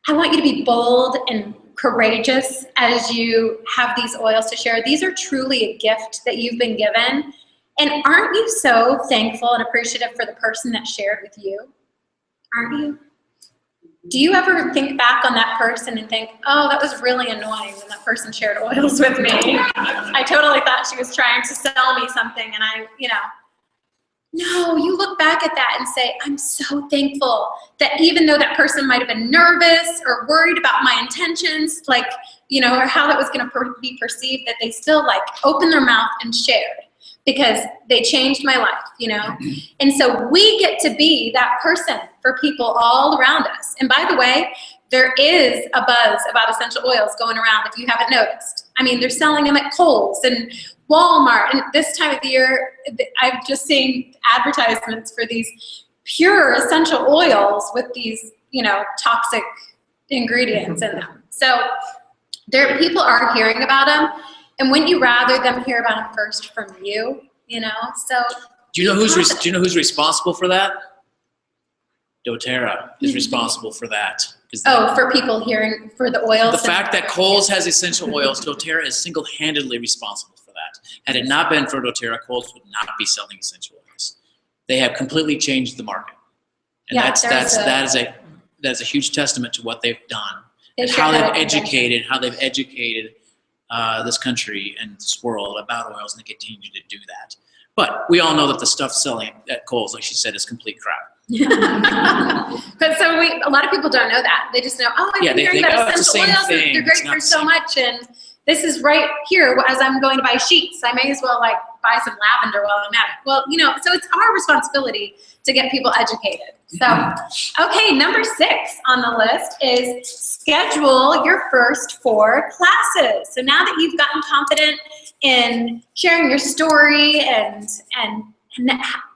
I want you to be bold and courageous as you have these oils to share. These are truly a gift that you've been given. And aren't you so thankful and appreciative for the person that shared with you? Aren't you? Do you ever think back on that person and think, oh, that was really annoying when that person shared oils with me? I totally thought she was trying to sell me something, and No, you look back at that and say, I'm so thankful that even though that person might have been nervous or worried about my intentions, or how that was going to be perceived, that they still opened their mouth and shared. Because they changed my life, And so we get to be that person for people all around us. And by the way, there is a buzz about essential oils going around if you haven't noticed. I mean, they're selling them at Kohl's and Walmart. And this time of the year, I've just seen advertisements for these pure essential oils with these, toxic ingredients in them. So people are hearing about them. And wouldn't you rather them hear about them first from you? So do you know who's responsible for that? doTERRA is responsible for that. Oh, for people hearing, for the oils. The fact that Kohl's has essential oils, doTERRA is single-handedly responsible for that. Had it not been for doTERRA, Kohl's would not be selling essential oils. They have completely changed the market. And Yeah, that is a huge testament to what they've done. And sure how they've had a educated this country and this world about oils, and they continue to do that. But we all know that the stuff selling at Kohl's, like she said, is complete crap. But so a lot of people don't know that. They just know, oh, I've been hearing about essential oils, they're great for so much, and this is right here as I'm going to buy sheets. I may as well like buy some lavender while I'm at it. Well, so it's our responsibility to get people educated. So, okay, number 6 on the list is schedule your first 4 classes. So now that you've gotten confident in sharing your story and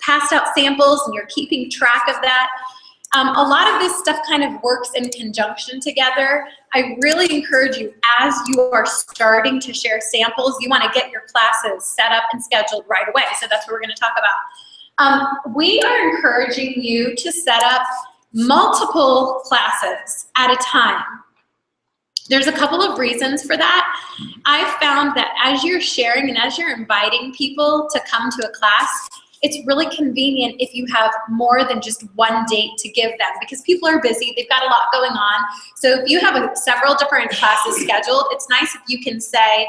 passed out samples and you're keeping track of that, a lot of this stuff kind of works in conjunction together. I really encourage you, as you are starting to share samples, you want to get your classes set up and scheduled right away. So that's what we're going to talk about. We are encouraging you to set up multiple classes at a time. There's a couple of reasons for that. I found that as you're sharing and as you're inviting people to come to a class, it's really convenient if you have more than just one date to give them, because people are busy, they've got a lot going on. So if you have several different classes scheduled, it's nice if you can say,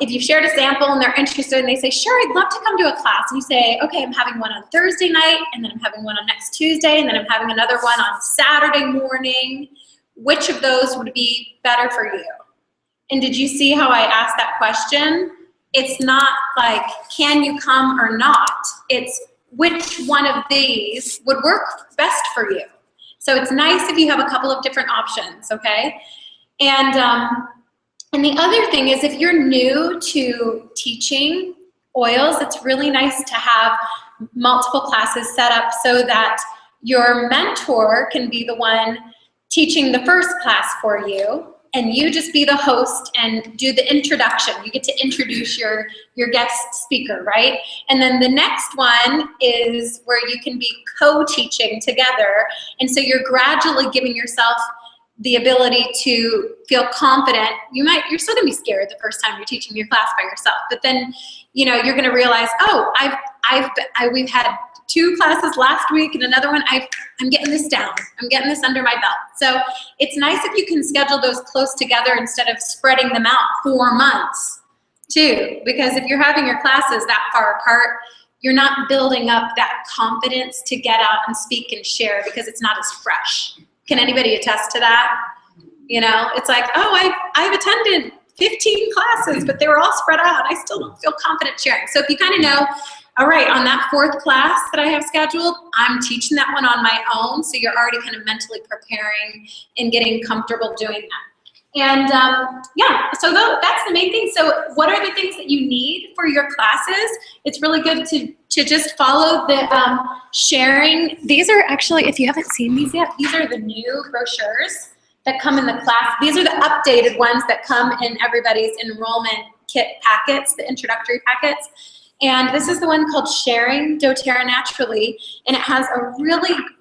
if you've shared a sample and they're interested and they say, sure, I'd love to come to a class. And you say, okay, I'm having one on Thursday night, and then I'm having one on next Tuesday, and then I'm having another one on Saturday morning. Which of those would be better for you? And did you see how I asked that question? It's not like, can you come or not? It's which one of these would work best for you. So it's nice if you have a couple of different options, okay? And the other thing is, if you're new to teaching oils, it's really nice to have multiple classes set up so that your mentor can be the one teaching the first class for you, and you just be the host and do the introduction. You get to introduce your guest speaker, right? And then the next one is where you can be co-teaching together, and so you're gradually giving yourself the ability to feel confident. You're still gonna be scared the first time you're teaching your class by yourself, but then you're gonna realize, oh, we've had 2 classes last week and another one, I'm getting this down. I'm getting this under my belt. So it's nice if you can schedule those close together instead of spreading them out 4 months too, because if you're having your classes that far apart, you're not building up that confidence to get out and speak and share because it's not as fresh. Can anybody attest to that? It's like, oh, I've attended 15 classes, but they were all spread out. I still don't feel confident sharing. So if you kind of know, all right, on that 4th class that I have scheduled, I'm teaching that one on my own, so you're already kind of mentally preparing and getting comfortable doing that. And yeah, so that's the main thing. So what are the things that you need for your classes? It's really good to just follow the sharing. These are actually, if you haven't seen these yet, these are the new brochures that come in the class. These are the updated ones that come in everybody's enrollment kit packets, the introductory packets. And this is the one called Sharing doTERRA Naturally, and it has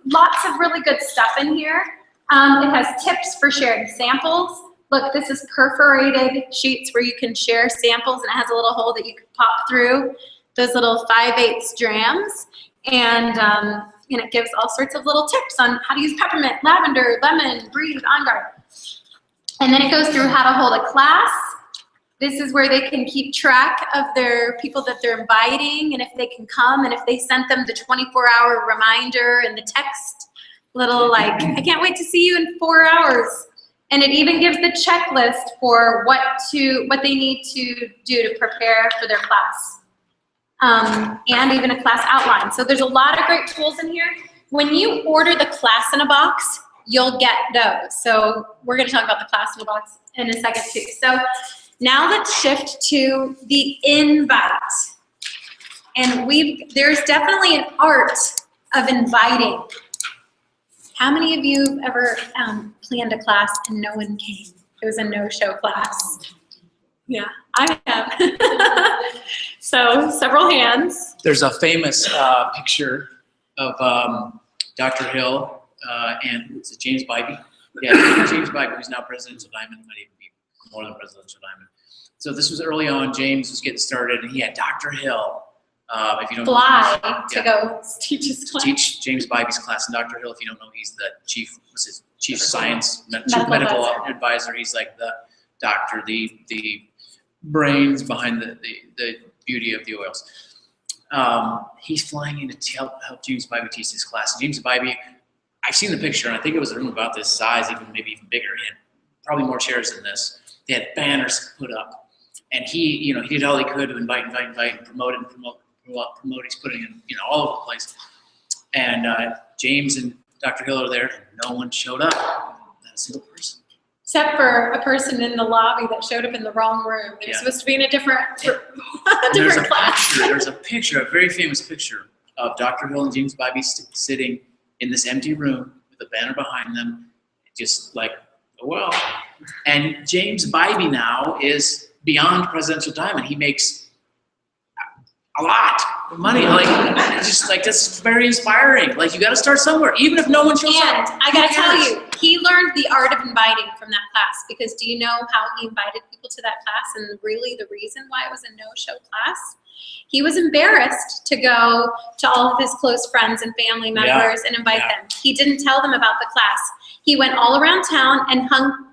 lots of really good stuff in here. It has tips for sharing samples. Look, this is perforated sheets where you can share samples, and it has a little hole that you can pop through those little 5/8 drams. And it gives all sorts of little tips on how to use peppermint, lavender, lemon, breathe, on guard. And then it goes through how to hold a class. This is where they can keep track of their people that they're inviting, and if they can come, and if they sent them the 24-hour reminder and the text little like, I can't wait to see you in 4 hours. And it even gives the checklist for what they need to do to prepare for their class. And even a class outline. So there's a lot of great tools in here. When you order the class in a box, you'll get those. So we're gonna talk about the class in a box in a second too. So now let's shift to the invite. And there's definitely an art of inviting. How many of you have ever planned a class and no one came? It was a no-show class. Yeah, I have. So several hands. There's a famous picture of Dr. Hill, and it's James Bybee. Yeah, James Bybee, who's now Presidential Diamond, might even be more than Presidential Diamond. So this was early on. James was getting started, and he had Dr. Hill. If you don't Fly know, to go teach his class. teach James Bybee's class. And Dr. Hill, if you don't know, he's the chief science, Medical medical advisor. advisor. He's like the doctor, the brains behind the beauty of the oils. He's flying in to help James Bybee teach his class. And James Bybee, I've seen the picture, and I think it was a room about this size, maybe even bigger. He had probably more chairs than this. They had banners put up, and he did all he could to invite, and promote. He's putting it all over the place. And James and Dr. Hill are there, and no one showed up. Not a single person. Except for a person in the lobby that showed up in the wrong room. They were Yeah. supposed to be in a different class. There's a picture, a very famous picture of Dr. Hill and James Bybee sitting in this empty room with a banner behind them, just like, oh, well. And James Bybee now is beyond Presidential Diamond. He makes a lot of money. That's very inspiring. Like, you got to start somewhere, even if no one shows And up. I gotta tell you, he learned the art of inviting from that class, because do you know how he invited people to that class, and really the reason why it was a no-show class? He was embarrassed to go to all of his close friends and family members and invite them. He didn't tell them about the class. He went all around town and hung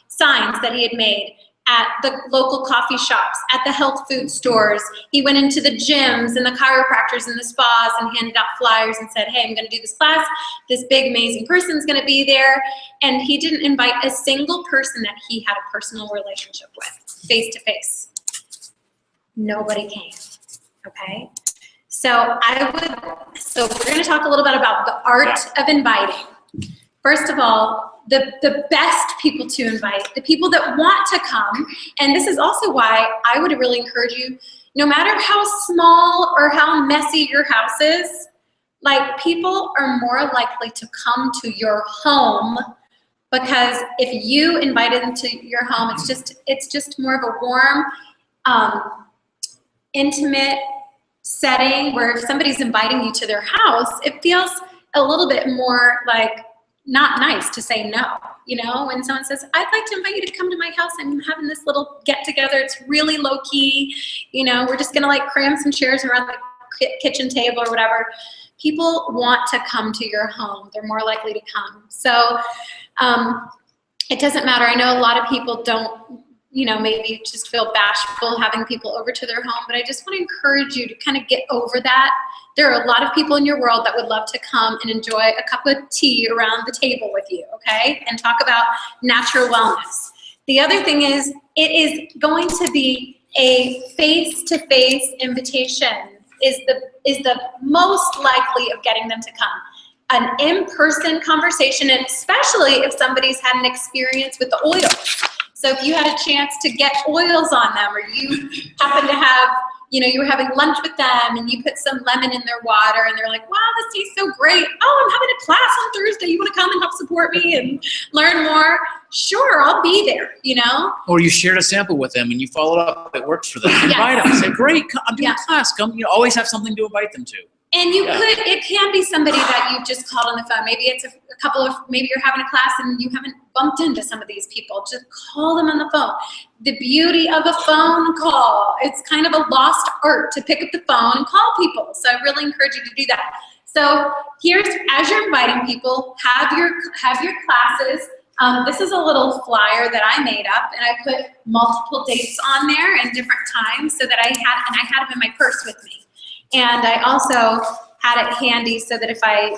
signs that he had made at the local coffee shops, at the health food stores. He went into the gyms and the chiropractors and the spas and handed out flyers and said, hey, I'm gonna do this class. This big, amazing person's gonna be there. And he didn't invite a single person that he had a personal relationship with, face to face. Nobody came, okay? So we're gonna talk a little bit about the art of inviting. First of all, the best people to invite, the people that want to come, and this is also why I would really encourage you, no matter how small or how messy your house is, like, people are more likely to come to your home, because if you invited them to your home, it's just more of a warm, intimate setting where if somebody's inviting you to their house, it feels a little bit more like not nice to say no. When someone says, I'd like to invite you to come to my house, I'm having this little get together, it's really low key, we're just gonna like cram some chairs around the kitchen table or whatever. People want to come to your home. They're more likely to come. So it doesn't matter. I know a lot of people don't, maybe just feel bashful having people over to their home, but I just want to encourage you to kind of get over that. There are a lot of people in your world that would love to come and enjoy a cup of tea around the table with you, okay? And talk about natural wellness. The other thing is, it is going to be a face-to-face invitation is the most likely of getting them to come. An in-person conversation, and especially if somebody's had an experience with the oils. So if you had a chance to get oils on them, or you happen to have, you were having lunch with them and you put some lemon in their water and they're like, wow, this tastes so great. Oh, I'm having a class on Thursday. You want to come and help support me and learn more? Sure, I'll be there, Or you shared a sample with them and you followed up. It worked for them. Invite them. Say, great, I'm doing a class. Come. Always have something to invite them to. And it can be somebody that you've just called on the phone. Maybe it's a couple of, maybe you're having a class and you haven't bumped into some of these people. Just call them on the phone. The beauty of a phone call, it's kind of a lost art to pick up the phone and call people. So I really encourage you to do that. So as you're inviting people, have your classes. This is a little flyer that I made up, and I put multiple dates on there and different times so that I had them in my purse with me. And I also had it handy so that if I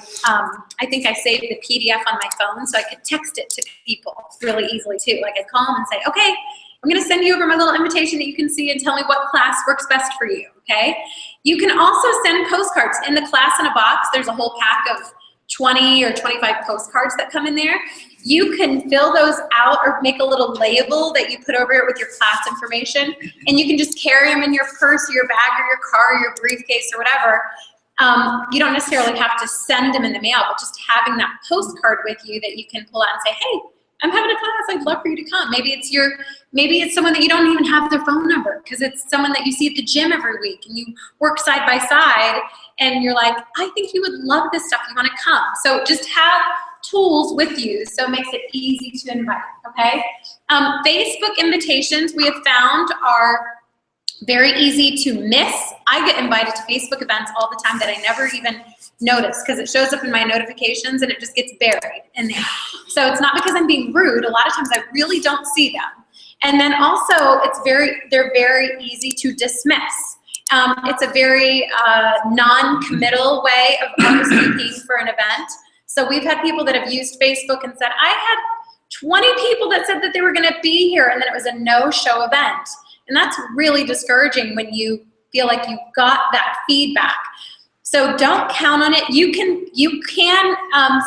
think I saved the PDF on my phone so I could text it to people really easily too. Like, I'd call them and say, okay, I'm gonna send you over my little invitation that you can see and tell me what class works best for you, okay? You can also send postcards in the class in a box. There's a whole pack of 20 or 25 postcards that come in there. You can fill those out or make a little label that you put over it with your class information, and you can just carry them in your purse or your bag or your car or your briefcase or whatever. You don't necessarily have to send them in the mail, but just having that postcard with you that you can pull out and say, hey, I'm having a class, I'd love for you to come. Maybe it's someone that you don't even have their phone number because it's someone that you see at the gym every week and you work side by side and you're like, I think you would love this stuff, you wanna come. So just have tools with you so it makes it easy to invite, okay? Facebook invitations we have found are very easy to miss. I get invited to Facebook events all the time that I never even notice because it shows up in my notifications and it just gets buried in there. So it's not because I'm being rude. A lot of times I really don't see them. And then also they're very easy to dismiss. It's a very non-committal way of RSVPing for an event. So we've had people that have used Facebook and said, I had 20 people that said that they were gonna be here and then it was a no-show event. And that's really discouraging when you feel like you got that feedback. So don't count on it. You can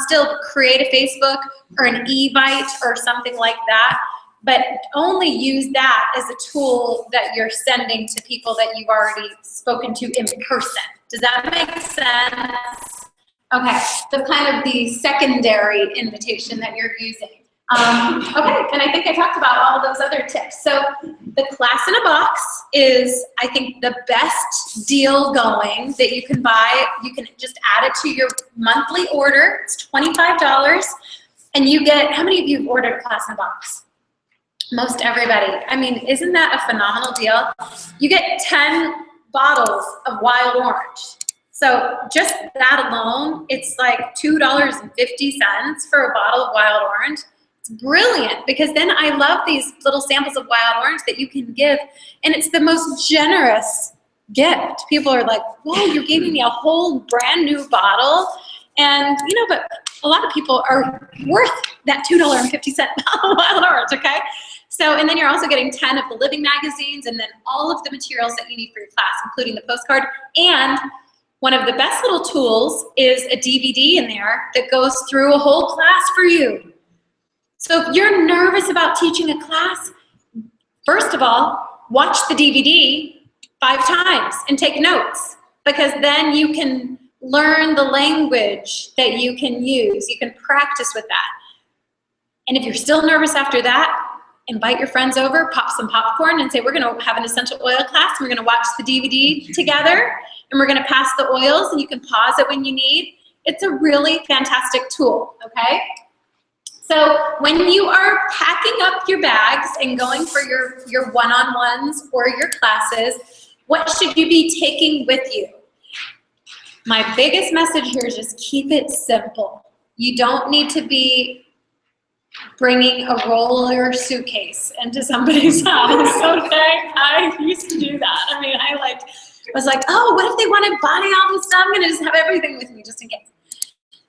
still create a Facebook or an Evite or something like that, but only use that as a tool that you're sending to people that you've already spoken to in person. Does that make sense? Okay, so kind of the secondary invitation that you're using. Okay, and I think I talked about all of those other tips. So the class in a box is, I think, the best deal going that you can buy. You can just add it to your monthly order. It's $25. And you get, how many of you have ordered a class in a box? Most everybody. I mean, isn't that a phenomenal deal? You get 10 bottles of wild orange. So just that alone, it's like $2.50 for a bottle of wild orange. It's brilliant because then I love these little samples of wild orange that you can give, and it's the most generous gift. People are like, whoa, you're giving me a whole brand new bottle. And but a lot of people are worth that $2.50 bottle of wild orange, okay? So, and then you're also getting 10 of the living magazines and then all of the materials that you need for your class, including the postcard. And one of the best little tools is a DVD in there that goes through a whole class for you. So if you're nervous about teaching a class, first of all, watch the DVD 5 times and take notes, because then you can learn the language that you can use. You can practice with that. And if you're still nervous after that, invite your friends over, pop some popcorn and say, we're gonna have an essential oil class, and we're gonna watch the DVD together, and we're gonna pass the oils, and you can pause it when you need. It's a really fantastic tool, okay? So when you are packing up your bags and going for your one-on-ones or your classes, what should you be taking with you? My biggest message here is just keep it simple. You don't need to be bringing a roller suitcase into somebody's house, okay? I used to do that. I mean, I was like, oh, what if they want to buy all this stuff? I'm gonna just have everything with me just in case.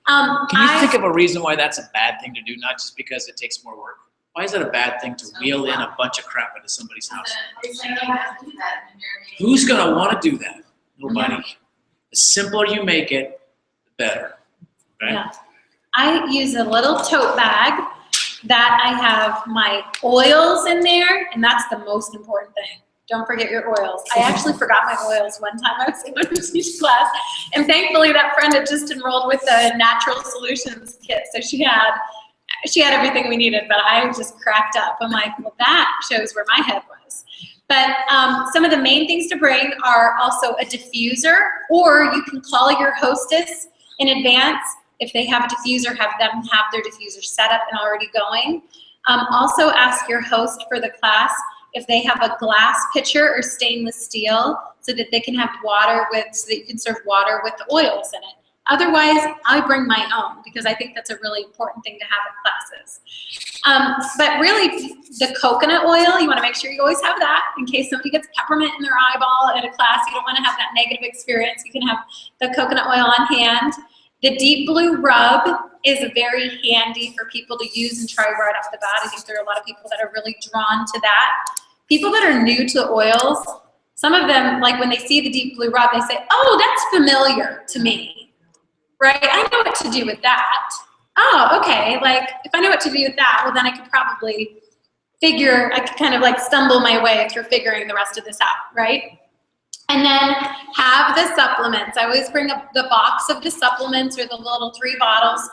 Can you think of a reason why that's a bad thing to do, not just because it takes more work? Why is it a bad thing to wheel in a bunch of crap into somebody's house? Who's gonna want to do that? Nobody. The simpler you make it, the better. Okay? Yeah. I use a little tote bag that I have my oils in there, and that's the most important thing. Don't forget your oils. I actually forgot my oils one time I was going to teach class, and thankfully that friend had just enrolled with the Natural Solutions kit, so she had everything we needed, but I just cracked up. I'm like, well, that shows where my head was. But some of the main things to bring are also a diffuser, or you can call your hostess in advance. If they have a diffuser, have them have their diffuser set up and already going. Also ask your host for the class if they have a glass pitcher or stainless steel so that they can have water so that you can serve water with the oils in it. Otherwise, I bring my own because I think that's a really important thing to have at classes. But really, the coconut oil, you want to make sure you always have that in case somebody gets peppermint in their eyeball at a class. You don't want to have that negative experience. You can have the coconut oil on hand. The deep blue rub is very handy for people to use and try right off the bat. I think there are a lot of people that are really drawn to that. People that are new to oils, some of them, like when they see the deep blue rub, they say, oh, that's familiar to me, right? I know what to do with that. Oh, okay, like if I know what to do with that, well then I could probably I could kind of like stumble my way through figuring the rest of this out, right? And then have the supplements. I always bring up the box of the supplements or the little 3 bottles.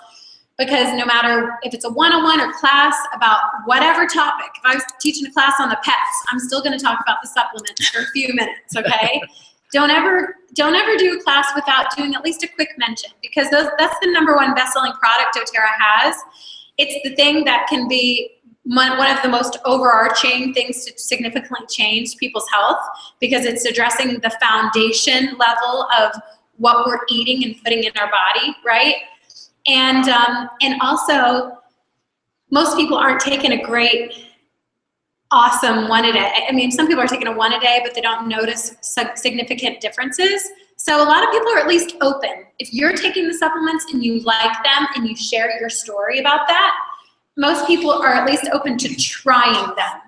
Because no matter if it's a one-on-one or class about whatever topic, if I was teaching a class on the pets, I'm still going to talk about the supplements for a few minutes, okay? Don't ever do a class without doing at least a quick mention, because that's the #1 best-selling product doTERRA has. It's the thing that can be one of the most overarching things to significantly change people's health, because it's addressing the foundation level of what we're eating and putting in our body, right? And also, most people aren't taking a great, awesome one a day. I mean, some people are taking a one a day, but they don't notice significant differences. So a lot of people are at least open. If you're taking the supplements and you like them and you share your story about that, most people are at least open to trying them.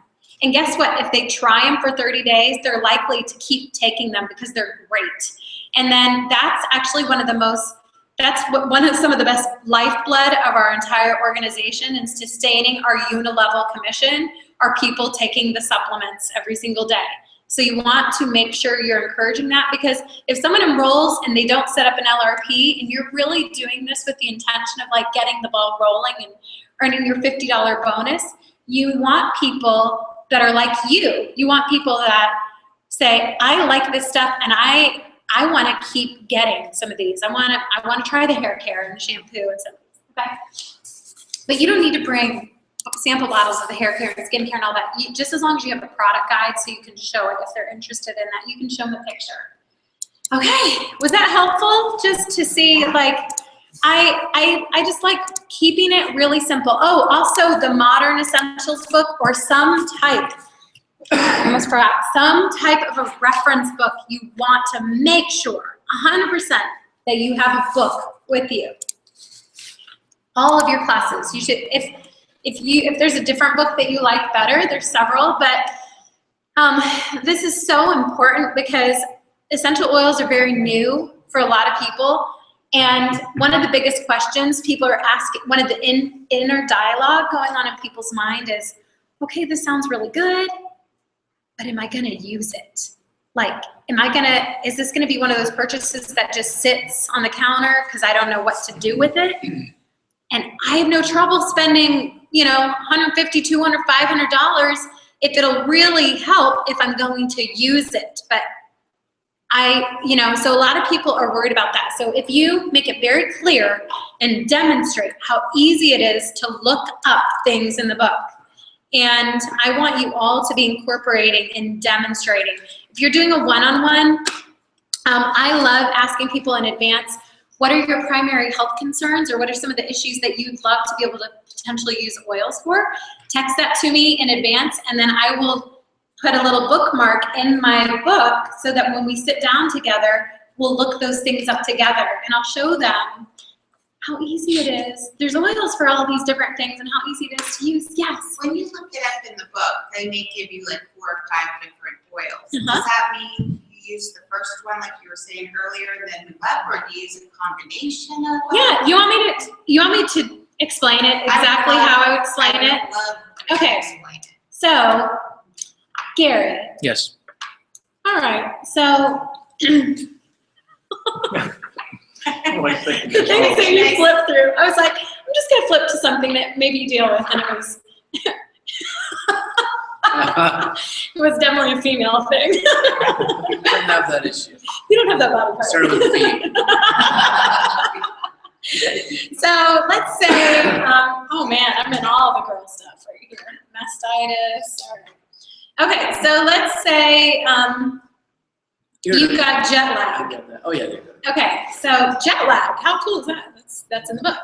And guess what? If they try them for 30 days, they're likely to keep taking them because they're great. And then that's actually some of the best lifeblood of our entire organization, and sustaining our unilevel commission are people taking the supplements every single day. So you want to make sure you're encouraging that, because if someone enrolls and they don't set up an LRP, and you're really doing this with the intention of like getting the ball rolling and earning your $50 bonus, you want people that are like you. You want people that say, I like this stuff and I want to keep getting some of these. I want to try the hair care and the shampoo and some of these, okay? But you don't need to bring sample bottles of the hair care and skincare and all that. Just as long as you have a product guide so you can show it if they're interested in that, you can show them a picture. Okay, was that helpful? Just to see, like, I just like keeping it really simple. Oh, also the Modern Essentials book, or some type, I almost forgot, some type of a reference book. You want to make sure 100% that you have a book with you. All of your classes, you should, if there's a different book that you like better, there's several, but this is so important because essential oils are very new for a lot of people. And one of the biggest questions people are asking, one of the inner dialogue going on in people's mind is, okay, this sounds really good, but am I gonna use it? Like, is this gonna be one of those purchases that just sits on the counter because I don't know what to do with it? And I have no trouble spending, $150, $200, $500 if it'll really help if I'm going to use it. But so a lot of people are worried about that. So if you make it very clear and demonstrate how easy it is to look up things in the book, and I want you all to be incorporating and demonstrating. If you're doing a one-on-one, I love asking people in advance, what are your primary health concerns, or what are some of the issues that you'd love to be able to potentially use oils for? Text that to me in advance, and then I will put a little bookmark in my book so that when we sit down together, we'll look those things up together, and I'll show them how easy it is. There's oils for all these different things and how easy it is to use. Yes? When you look it up in the book, they may give you like 4 or 5 different oils. Uh-huh. Does that mean you use the first one like you were saying earlier and then move up, or do you use a combination of them? Yeah, you want me to explain it exactly how I would explain it? I would love to Okay. explain it. So, Gary. Yes. All right, so Like thinking the it's things all- that you flip through, I was like, I'm just gonna flip to something that maybe you deal with, and it was definitely a female thing. You don't have that issue. You don't have that body part. Start with feet. So let's say, oh man, I'm in all the girl stuff right here. Mastitis. All right. Okay, so let's say you've got jet lag. Oh yeah, there you go. Okay, so jet lag, how cool is that? That's in the book.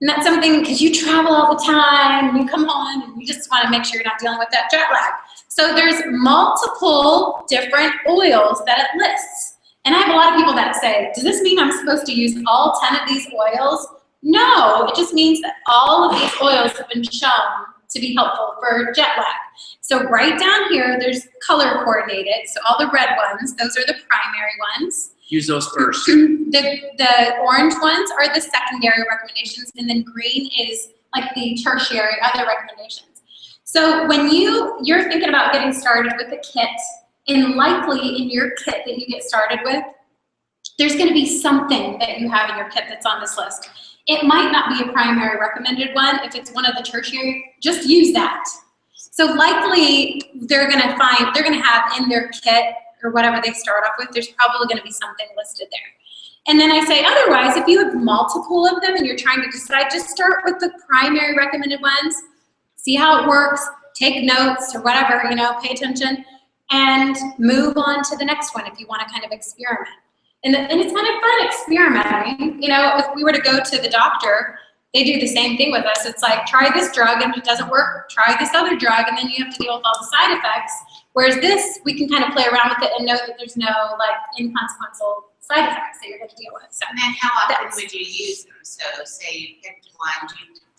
And that's something, because you travel all the time, and you come home, and you just want to make sure you're not dealing with that jet lag. So there's multiple different oils that it lists. And I have a lot of people that say, does this mean I'm supposed to use all 10 of these oils? No, it just means that all of these oils have been shown to be helpful for jet lag. So right down here, there's color coordinated. So all the red ones, those are the primary ones. Use those first. The orange ones are the secondary recommendations, and then green is like the tertiary other recommendations. So when you're thinking about getting started with a kit, and likely in your kit that you get started with, there's going to be something that you have in your kit that's on this list. it might not be a primary recommended one. If it's one of the tertiary, just use that. So likely they're gonna have in their kit or whatever they start off with, there's probably gonna be something listed there. And then I say, otherwise, if you have multiple of them and you're trying to decide, just start with the primary recommended ones, see how it works, take notes or whatever, pay attention, and move on to the next one if you want to kind of experiment. And it's kind of fun experimenting. If we were to go to the doctor, they do the same thing with us. It's like, try this drug, and if it doesn't work, try this other drug, and then you have to deal with all the side effects. Whereas this, we can kind of play around with it and know that there's no inconsequential side effects that you're going to deal with. So, And then how often would you use them? So say you picked one,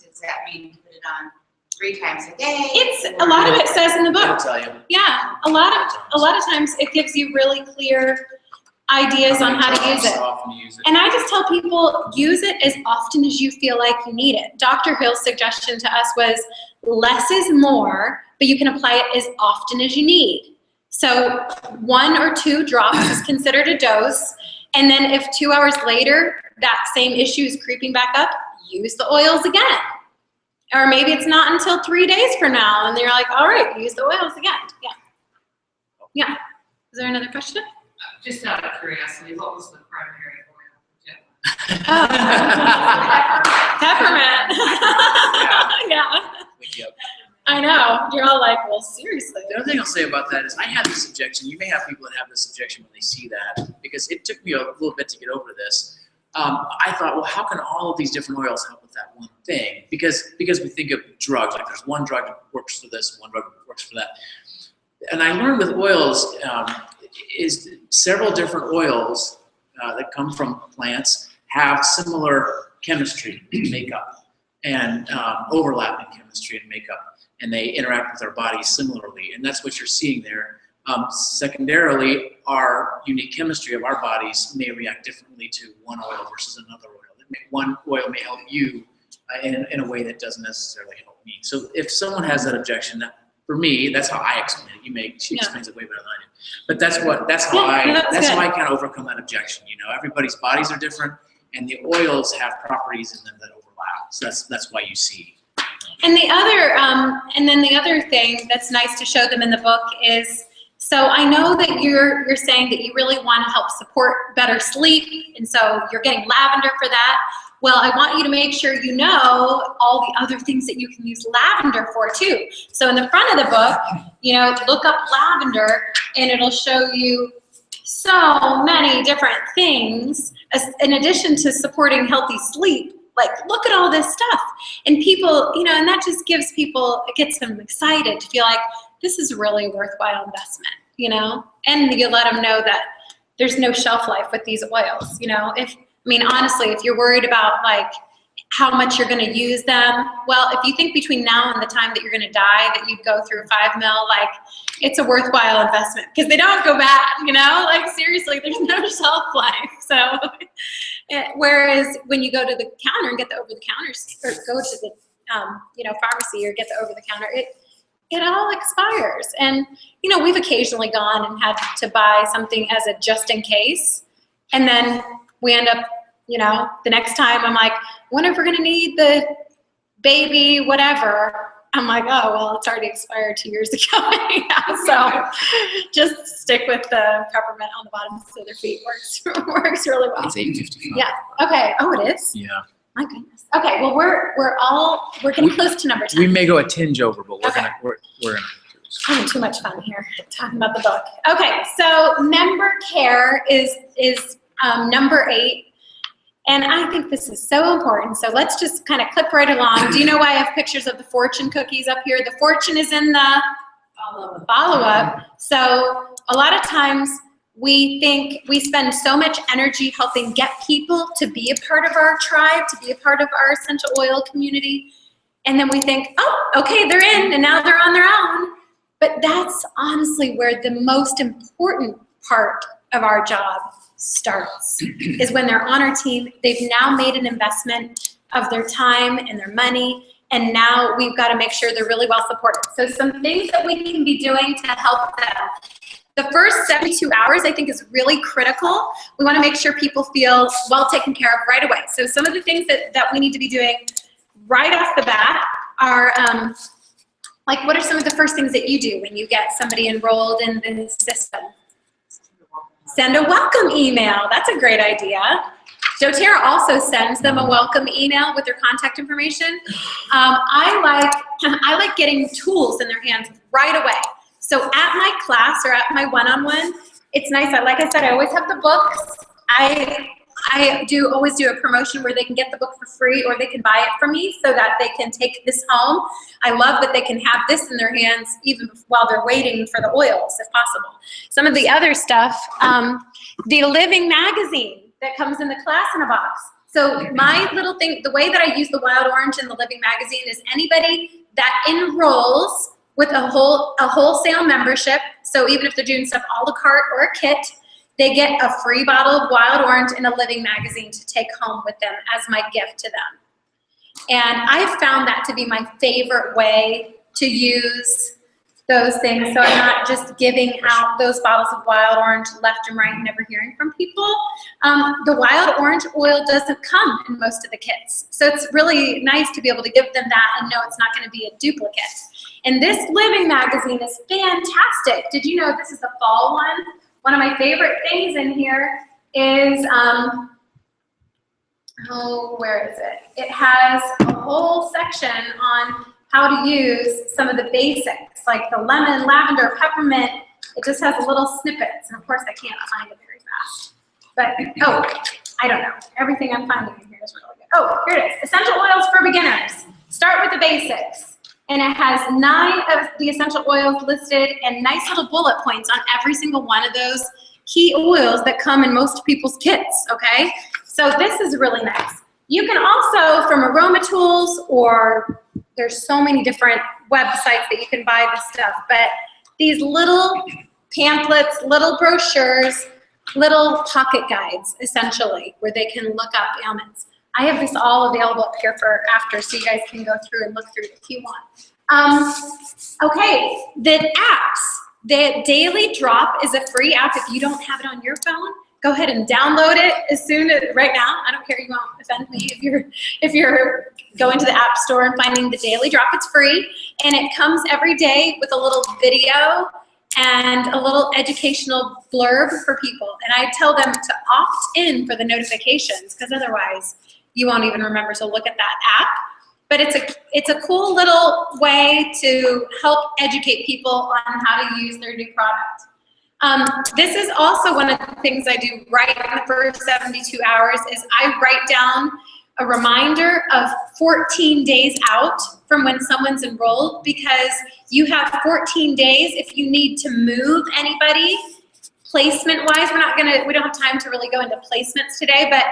does that mean you put it on 3 times a day? it's a lot of it says in the I'll book. tell you. Yeah, a lot of times it gives you really clear ideas on how to use it. How often you use it. And I just tell people, use it as often as you feel like you need it. Dr. Hill's suggestion to us was less is more, but you can apply it as often as you need. So 1 or 2 drops is considered a dose. And then if 2 hours later, that same issue is creeping back up, use the oils again. Or maybe it's not until 3 days from now, and they're like, all right, use the oils again. Yeah. Is there another question? Just out of curiosity, what was the primary oil? Peppermint. Yeah. Yep. I know. You're all like, well, seriously. The other thing I'll say about that is I have this objection. You may have people that have this objection when they see that, because it took me a little bit to get over this. I thought, well, how can all of these different oils help with that one thing? Because we think of drugs, like there's one drug that works for this, one drug that works for that. And I learned with oils is several different oils that come from plants have similar chemistry makeup and overlapping chemistry and makeup, and they interact with our bodies similarly, and that's what you're seeing there. Secondarily, our unique chemistry of our bodies may react differently to one oil versus another oil. One oil may help you in a way that doesn't necessarily help me. So if someone has that objection, for me, that's how I explain it. She explains it way better than I do. But that's how I kind of overcome that objection. Everybody's bodies are different, and the oils have properties in them that overlap. So that's why you see. And the other thing that's nice to show them in the book is, so I know that you're saying that you really want to help support better sleep, and so you're getting lavender for that. Well, I want you to make sure you know all the other things that you can use lavender for too. So in the front of the book, look up lavender, and it'll show you so many different things in addition to supporting healthy sleep. Like, look at all this stuff. And people, and that just gets them excited to feel like this is really a worthwhile investment, And you let them know that there's no shelf life with these oils, honestly, if you're worried about how much you're going to use them, well, if you think between now and the time that you're going to die that you'd go through 5 ml, it's a worthwhile investment because they don't go bad, seriously, there's no shelf life. So, whereas when you go to the counter and get the over-the-counter, or go to the, pharmacy or get the over-the-counter, it all expires. And, we've occasionally gone and had to buy something as a just in case, and then we end up, the next time I'm like, when are we going to need the baby, whatever? I'm like, oh, well, it's already expired 2 years ago. So just stick with the peppermint on the bottom so their feet works really well. It's 8:55. Yeah. Okay. Oh, it is? Yeah. My goodness. Okay. Well, we're getting close to number 10. We may go a tinge over, but we're Okay. gonna. Having too much fun here talking about the book. Okay. So member care is number 8. And I think this is so important. So let's just kind of clip right along. Do you know why I have pictures of the fortune cookies up here? The fortune is in the follow-up. So a lot of times we think we spend so much energy helping get people to be a part of our tribe, to be a part of our essential oil community. And then we think, oh, okay, they're in and now they're on their own. But that's honestly where the most important part of our job starts, is when they're on our team. They've now made an investment of their time and their money, and now we've got to make sure they're really well supported. So some things that we can be doing to help them The first 72 hours, I think, is really critical. We want to make sure people feel well taken care of right away. So some of the things that we need to be doing right off the bat are, like, what are some of the first things that you do when you get somebody enrolled in the system? Send a welcome email. That's a great idea. doTERRA also sends them a welcome email with their contact information. I like getting tools in their hands right away. So at my class or at my one-on-one, it's nice. Like I said, I always have the books. I always do a promotion where they can get the book for free or they can buy it from me so that they can take this home. I love that they can have this in their hands even while they're waiting for the oils, if possible. Some of the other stuff, the Living magazine that comes in the class in a box. So my little thing, the way that I use the Wild Orange in the Living magazine is anybody that enrolls with a wholesale membership, so even if they're doing stuff a la carte or a kit, they get a free bottle of Wild Orange and a Living magazine to take home with them as my gift to them. And I've found that to be my favorite way to use those things, so I'm not just giving out those bottles of Wild Orange left and right and never hearing from people. The Wild Orange oil doesn't come in most of the kits, so it's really nice to be able to give them that and know it's not going to be a duplicate. And this Living magazine is fantastic. Did you know this is the fall one? One of my favorite things in here is, where is it? It has a whole section on how to use some of the basics, like the lemon, lavender, peppermint. It just has little snippets. And of course, I can't find it very fast. But, I don't know. Everything I'm finding in here is really good. Oh, here it is. Essential oils for beginners. Start with the basics. And it has 9 of the essential oils listed and nice little bullet points on every single one of those key oils that come in most people's kits, okay? So this is really nice. You can also, from Aroma Tools, or there's so many different websites that you can buy this stuff, but these little pamphlets, little brochures, little pocket guides, essentially, where they can look up ailments. I have this all available up here for after, so you guys can go through and look through it if you want. Okay, the apps. The Daily Drop is a free app. If you don't have it on your phone, go ahead and download it as soon as right now. I don't care, you won't offend me if you're going to the App Store and finding the Daily Drop. It's free, and it comes every day with a little video and a little educational blurb for people. And I tell them to opt in for the notifications, because otherwise you won't even remember to look at that app. But it's a cool little way to help educate people on how to use their new product. This is also one of the things I do right in the first 72 hours is I write down a reminder of 14 days out from when someone's enrolled, because you have 14 days if you need to move anybody placement-wise. We don't have time to really go into placements today, but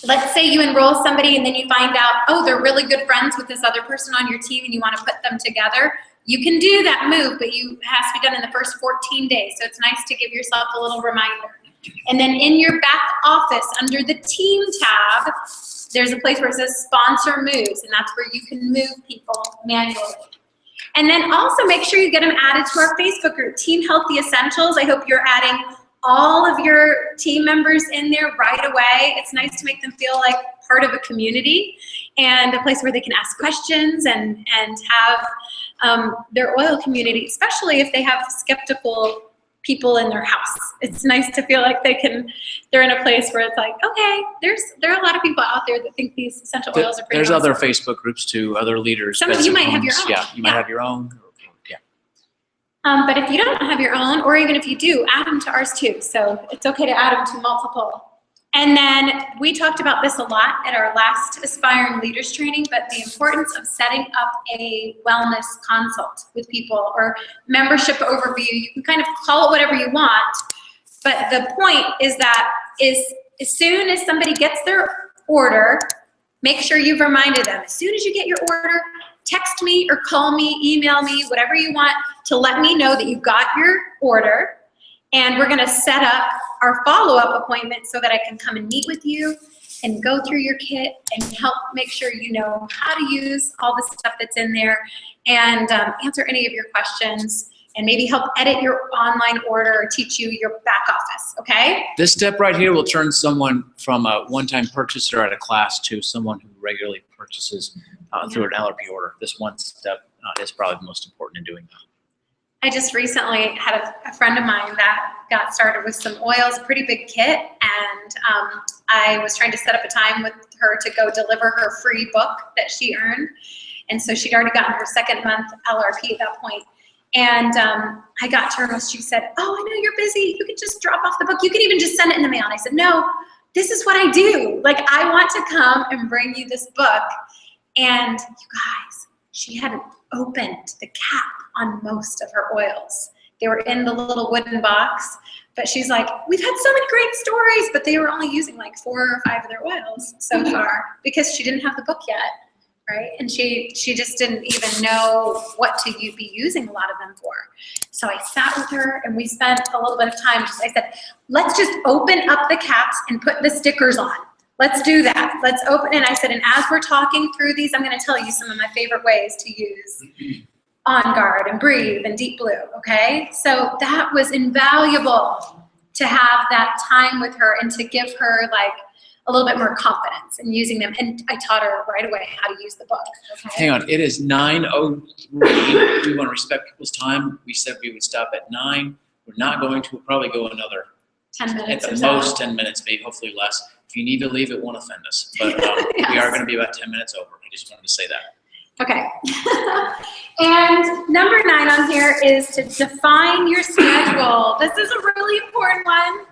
let's say you enroll somebody and then you find out, oh, they're really good friends with this other person on your team and you want to put them together. You can do that move, but it has to be done in the first 14 days. So it's nice to give yourself a little reminder. And then in your back office, under the team tab, there's a place where it says sponsor moves, and that's where you can move people manually. And then also make sure you get them added to our Facebook group, Team Healthy Essentials. I hope you're adding all of your team members in there right away. It's nice to make them feel like part of a community and a place where they can ask questions and have their oil community, especially if they have skeptical people in their house. It's nice to feel like they're in a place where it's like, okay, there are a lot of people out there that think these essential oils are pretty There's awesome. other Facebook groups too, other leaders. Some of you might have your own. Yeah, you might have your own. Yeah. But if you don't have your own, or even if you do, add them to ours too. So it's okay to add them to multiple. And then we talked about this a lot at our last Aspiring Leaders training, but the importance of setting up a wellness consult with people or membership overview. You can kind of call it whatever you want, but the point is that as soon as somebody gets their order, make sure you've reminded them. As soon as you get your order, text me or call me, email me, whatever you want to let me know that you got your order. And we're gonna set up our follow-up appointment so that I can come and meet with you and go through your kit and help make sure you know how to use all the stuff that's in there and answer any of your questions. and maybe help edit your online order or teach you your back office, okay? This step right here will turn someone from a one-time purchaser at a class to someone who regularly purchases through an LRP order. This one step is probably the most important in doing that. I just recently had a friend of mine that got started with some oils, a pretty big kit, and I was trying to set up a time with her to go deliver her free book that she earned. And so she'd already gotten her second month LRP at that point. And I got to her and she said, oh, I know you're busy. You could just drop off the book. You could even just send it in the mail. And I said, no, this is what I do. Like, I want to come and bring you this book. And you guys, she hadn't opened the cap on most of her oils. They were in the little wooden box, but she's like, we've had so many great stories, but they were only using like 4 or 5 of their oils so far because she didn't have the book yet, right? And she just didn't even know what to be using a lot of them for. So I sat with her and we spent a little bit of time. I said, let's just open up the caps and put the stickers on. Let's do that. Let's open. And I said, and as we're talking through these, I'm going to tell you some of my favorite ways to use On Guard and Breathe and Deep Blue, okay? So that was invaluable to have that time with her and to give her like a little bit more confidence in using them. And I taught her right away how to use the book, okay? Hang on, it is 9:03. We want to respect people's time. We said we would stop at 9. We're not going to. We'll probably go another 10 minutes at or the so. most 10 minutes, maybe hopefully less. If you need to leave, it won't offend us. But we are going to be about 10 minutes over. I just wanted to say that. Okay. And number 9 on here is to define your schedule. This is a really important one.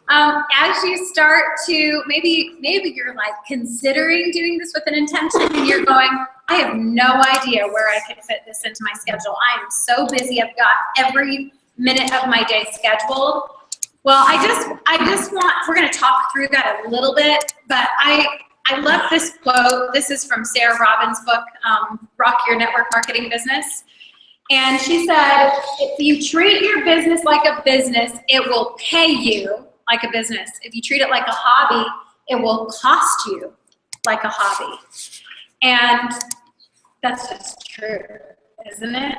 As you start to, maybe you're like considering doing this with an intention and you're going, I have no idea where I could fit this into my schedule. I am so busy. I've got every minute of my day scheduled. Well, I just want, we're going to talk through that a little bit, but I love this quote. This is from Sarah Robbins' book, Rock Your Network Marketing Business. And she said, if you treat your business like a business, it will pay you like a business. If you treat it like a hobby, it will cost you like a hobby. And that's just true, isn't it?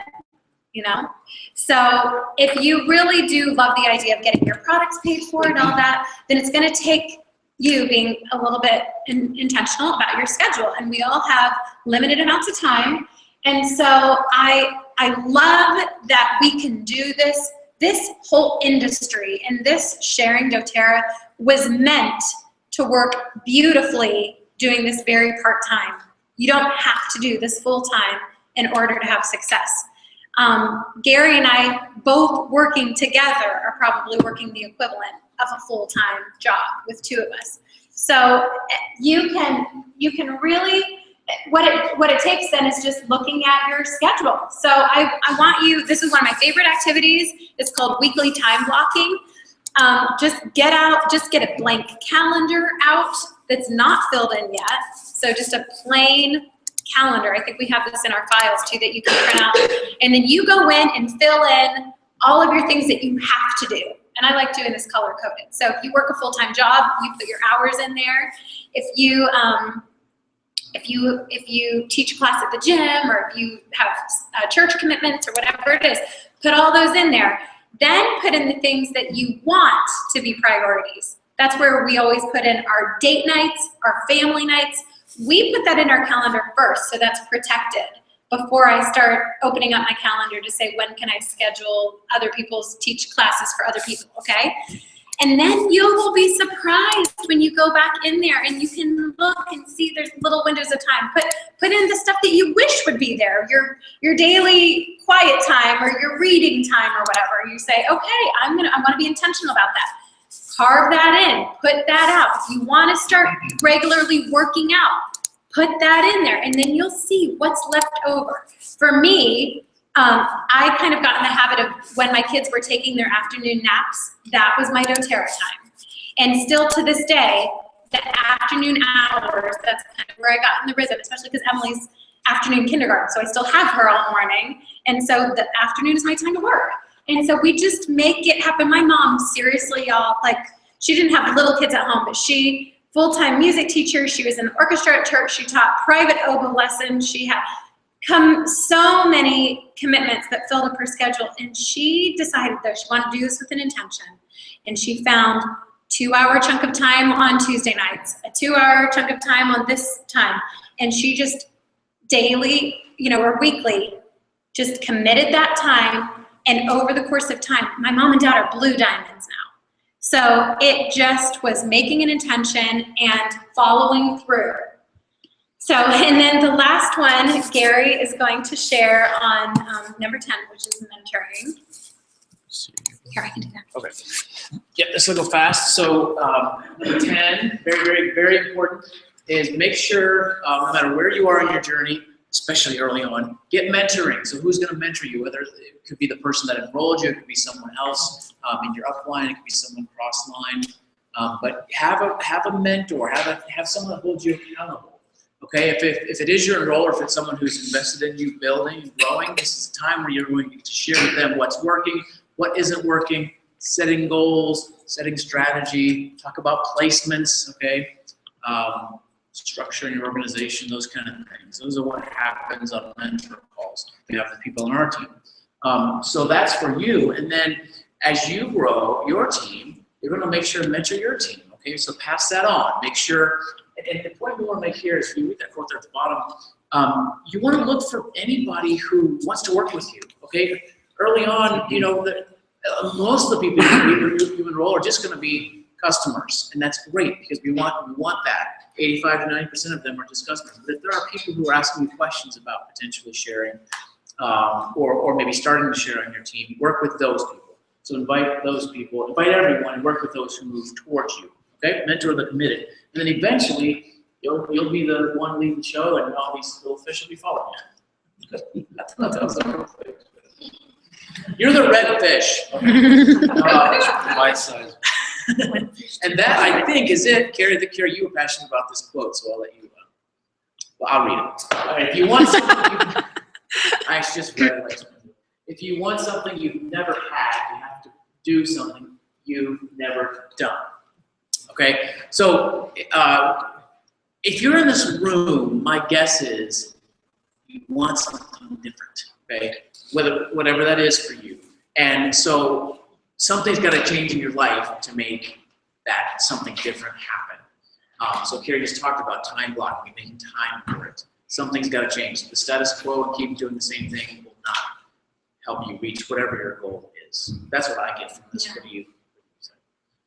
You know? So if you really do love the idea of getting your products paid for and all that, then it's going to take you being a little bit intentional about your schedule. And we all have limited amounts of time. And so I love that we can do this. This whole industry and this sharing doTERRA was meant to work beautifully doing this very part-time. You don't have to do this full-time in order to have success. Gary and I both working together are probably working the equivalent of a full-time job with 2 of us. So you can really, what it takes then is just looking at your schedule. So I want you, this is one of my favorite activities. It's called weekly time blocking. Just get a blank calendar out that's not filled in yet. So just a plain calendar. I think we have this in our files too that you can print out. And then you go in and fill in all of your things that you have to do. And I like doing this color coded. So if you work a full-time job, you put your hours in there. If you teach a class at the gym, or if you have church commitments or whatever it is, put all those in there. Then put in the things that you want to be priorities. That's where we always put in our date nights, our family nights. We put that in our calendar first, so that's protected before I start opening up my calendar to say, when can I schedule other people's teach classes for other people, okay? And then you will be surprised when you go back in there and you can look and see there's little windows of time. Put in the stuff that you wish would be there, your daily quiet time or your reading time or whatever. You say, okay, I want to be intentional about that. Carve that in, put that out. If you want to start regularly working out, put that in there, and then you'll see what's left over. For me, I kind of got in the habit of when my kids were taking their afternoon naps, that was my doTERRA time. And still to this day, the afternoon hours, that's kind of where I got in the rhythm, especially because Emily's afternoon kindergarten, so I still have her all morning. And so the afternoon is my time to work. And so we just make it happen. My mom, seriously, y'all, like, she didn't have little kids at home, but she, full-time music teacher, she was in the orchestra at church, she taught private oboe lessons, she had so many commitments that filled up her schedule, and she decided that she wanted to do this with an intention, and she found 2-hour chunk of time on Tuesday nights, a 2-hour chunk of time on this time, and she just daily, or weekly, just committed that time, and over the course of time, my mom and dad are blue diamonds now. So it just was making an intention and following through. So, and then the last one, Gary is going to share on number 10, which is mentoring. Here, I can do that. Okay. Yep, this will go fast. So number 10, very, very, very important, is make sure, no matter where you are in your journey, especially early on, get mentoring. So who's going to mentor you? Whether it could be the person that enrolled you, it could be someone else in your upline, it could be someone cross-line. But have a mentor, have someone that holds you accountable. Okay, if it is your enroller, if it's someone who's invested in you building and growing, this is the time where you're going to share with them what's working, what isn't working, setting goals, setting strategy, talk about placements, okay, structuring your organization, those kind of things. Those are what happens on mentor calls. We have the people on our team. So that's for you. And then as you grow your team, you're going to make sure to mentor your team. Okay, so pass that on. Make sure. And the point we want to make here is, if you read that quote there at the bottom, you want to look for anybody who wants to work with you. Okay, early on, most of the people you enroll are just going to be customers, and that's great because we want that. 85 to 90% of them are just customers. But if there are people who are asking you questions about potentially sharing, or maybe starting to share on your team, work with those people. So invite those people, invite everyone, and work with those who move towards you. Okay, mentor the committed. And then eventually, you'll be the one leading the show, and all these little fish will be following you. You're the red fish. My size. And that, I think, is it. Carrie, you were passionate about this quote, so I'll let you. I'll read it. All right, if you want something, I just read it. Like, if you want something you've never had, you have to do something you've never done. Okay, so if you're in this room, my guess is you want something different, okay? Whatever that is for you. And so something's got to change in your life to make that something different happen. So Carrie just talked about time blocking, making time for it. Something's got to change. The status quo and keep doing the same thing will not help you reach whatever your goal is. That's what I get from this for you.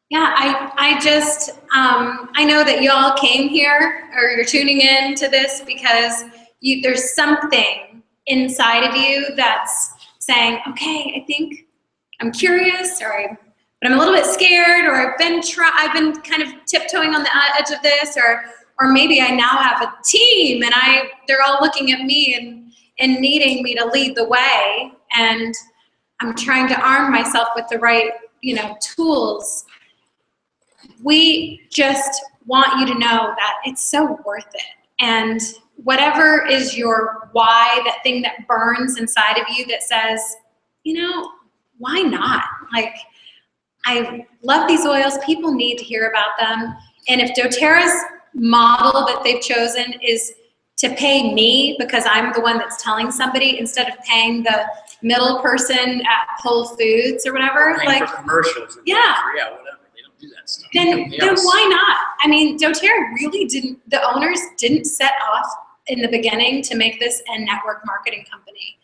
Yeah, I know that you all came here, or you're tuning in to this because there's something inside of you that's saying, okay, I think I'm curious, but I'm a little bit scared, or I've been kind of tiptoeing on the edge of this, or maybe I now have a team and they're all looking at me and needing me to lead the way, and I'm trying to arm myself with the right, tools. We just want you to know that it's so worth it. And whatever is your why, that thing that burns inside of you that says, why not? Like, I love these oils. People need to hear about them. And if doTERRA's model that they've chosen is to pay me because I'm the one that's telling somebody, instead of paying the middle person at Whole Foods or whatever. Paying for commercials. Yeah. Yeah, whatever. Do that stuff. Then why not? I mean, doTERRA really the owners didn't set off in the beginning to make this a network marketing company,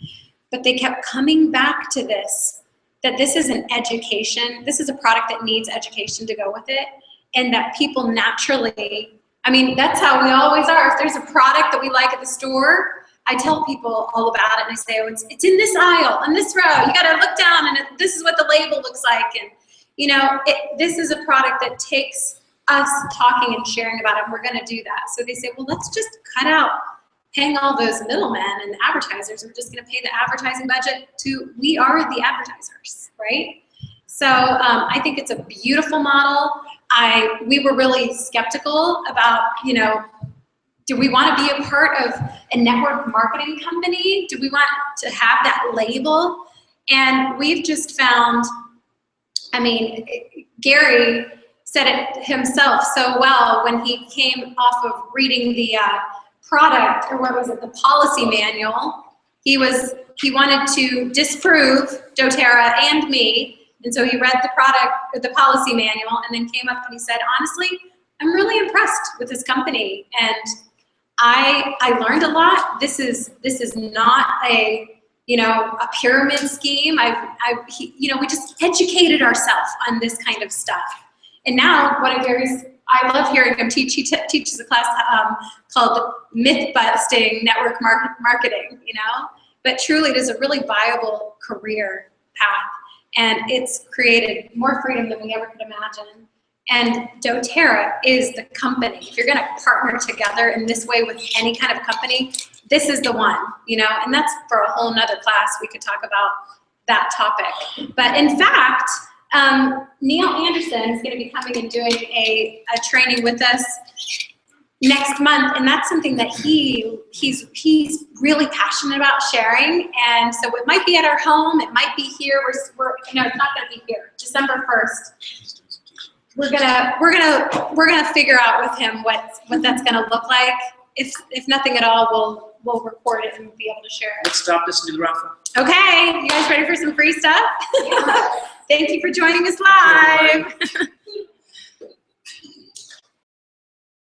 but they kept coming back to this, that this is an education, this is a product that needs education to go with it, and that people naturally, that's how we always are. If there's a product that we like at the store, I tell people all about it, and I say, it's in this aisle, on this row, you gotta look down, and this is what the label looks like, and this is a product that takes us talking and sharing about it, and we're going to do that. So they say, well, let's just cut out paying all those middlemen and advertisers. We're just going to pay the advertising budget we are the advertisers, right? So I think it's a beautiful model. We were really skeptical about, do we want to be a part of a network marketing company? Do we want to have that label? And we've just found, Gary said it himself so well when he came off of reading the product, or what was it, the policy manual. He wanted to disprove doTERRA and me, and so he read the policy manual, and then came up and he said, honestly, I'm really impressed with this company, and I learned a lot. This is not a pyramid scheme. We just educated ourselves on this kind of stuff. And now I love hearing him teach. He teaches a class called Myth Busting Network Marketing, but truly it is a really viable career path. And it's created more freedom than we ever could imagine. And doTERRA is the company. If you're gonna partner together in this way with any kind of company, this is the one, and that's for a whole nother class. We could talk about that topic. But in fact, Neil Anderson is gonna be coming and doing a training with us next month, and that's something that he's really passionate about sharing. And so it might be at our home, it might be here. It's not gonna be here. December 1st. We're gonna figure out with him what that's gonna look like. If nothing at all, we'll record it and be able to share it. Let's stop this and do the raffle. Okay, you guys ready for some free stuff? Thank you for joining us live.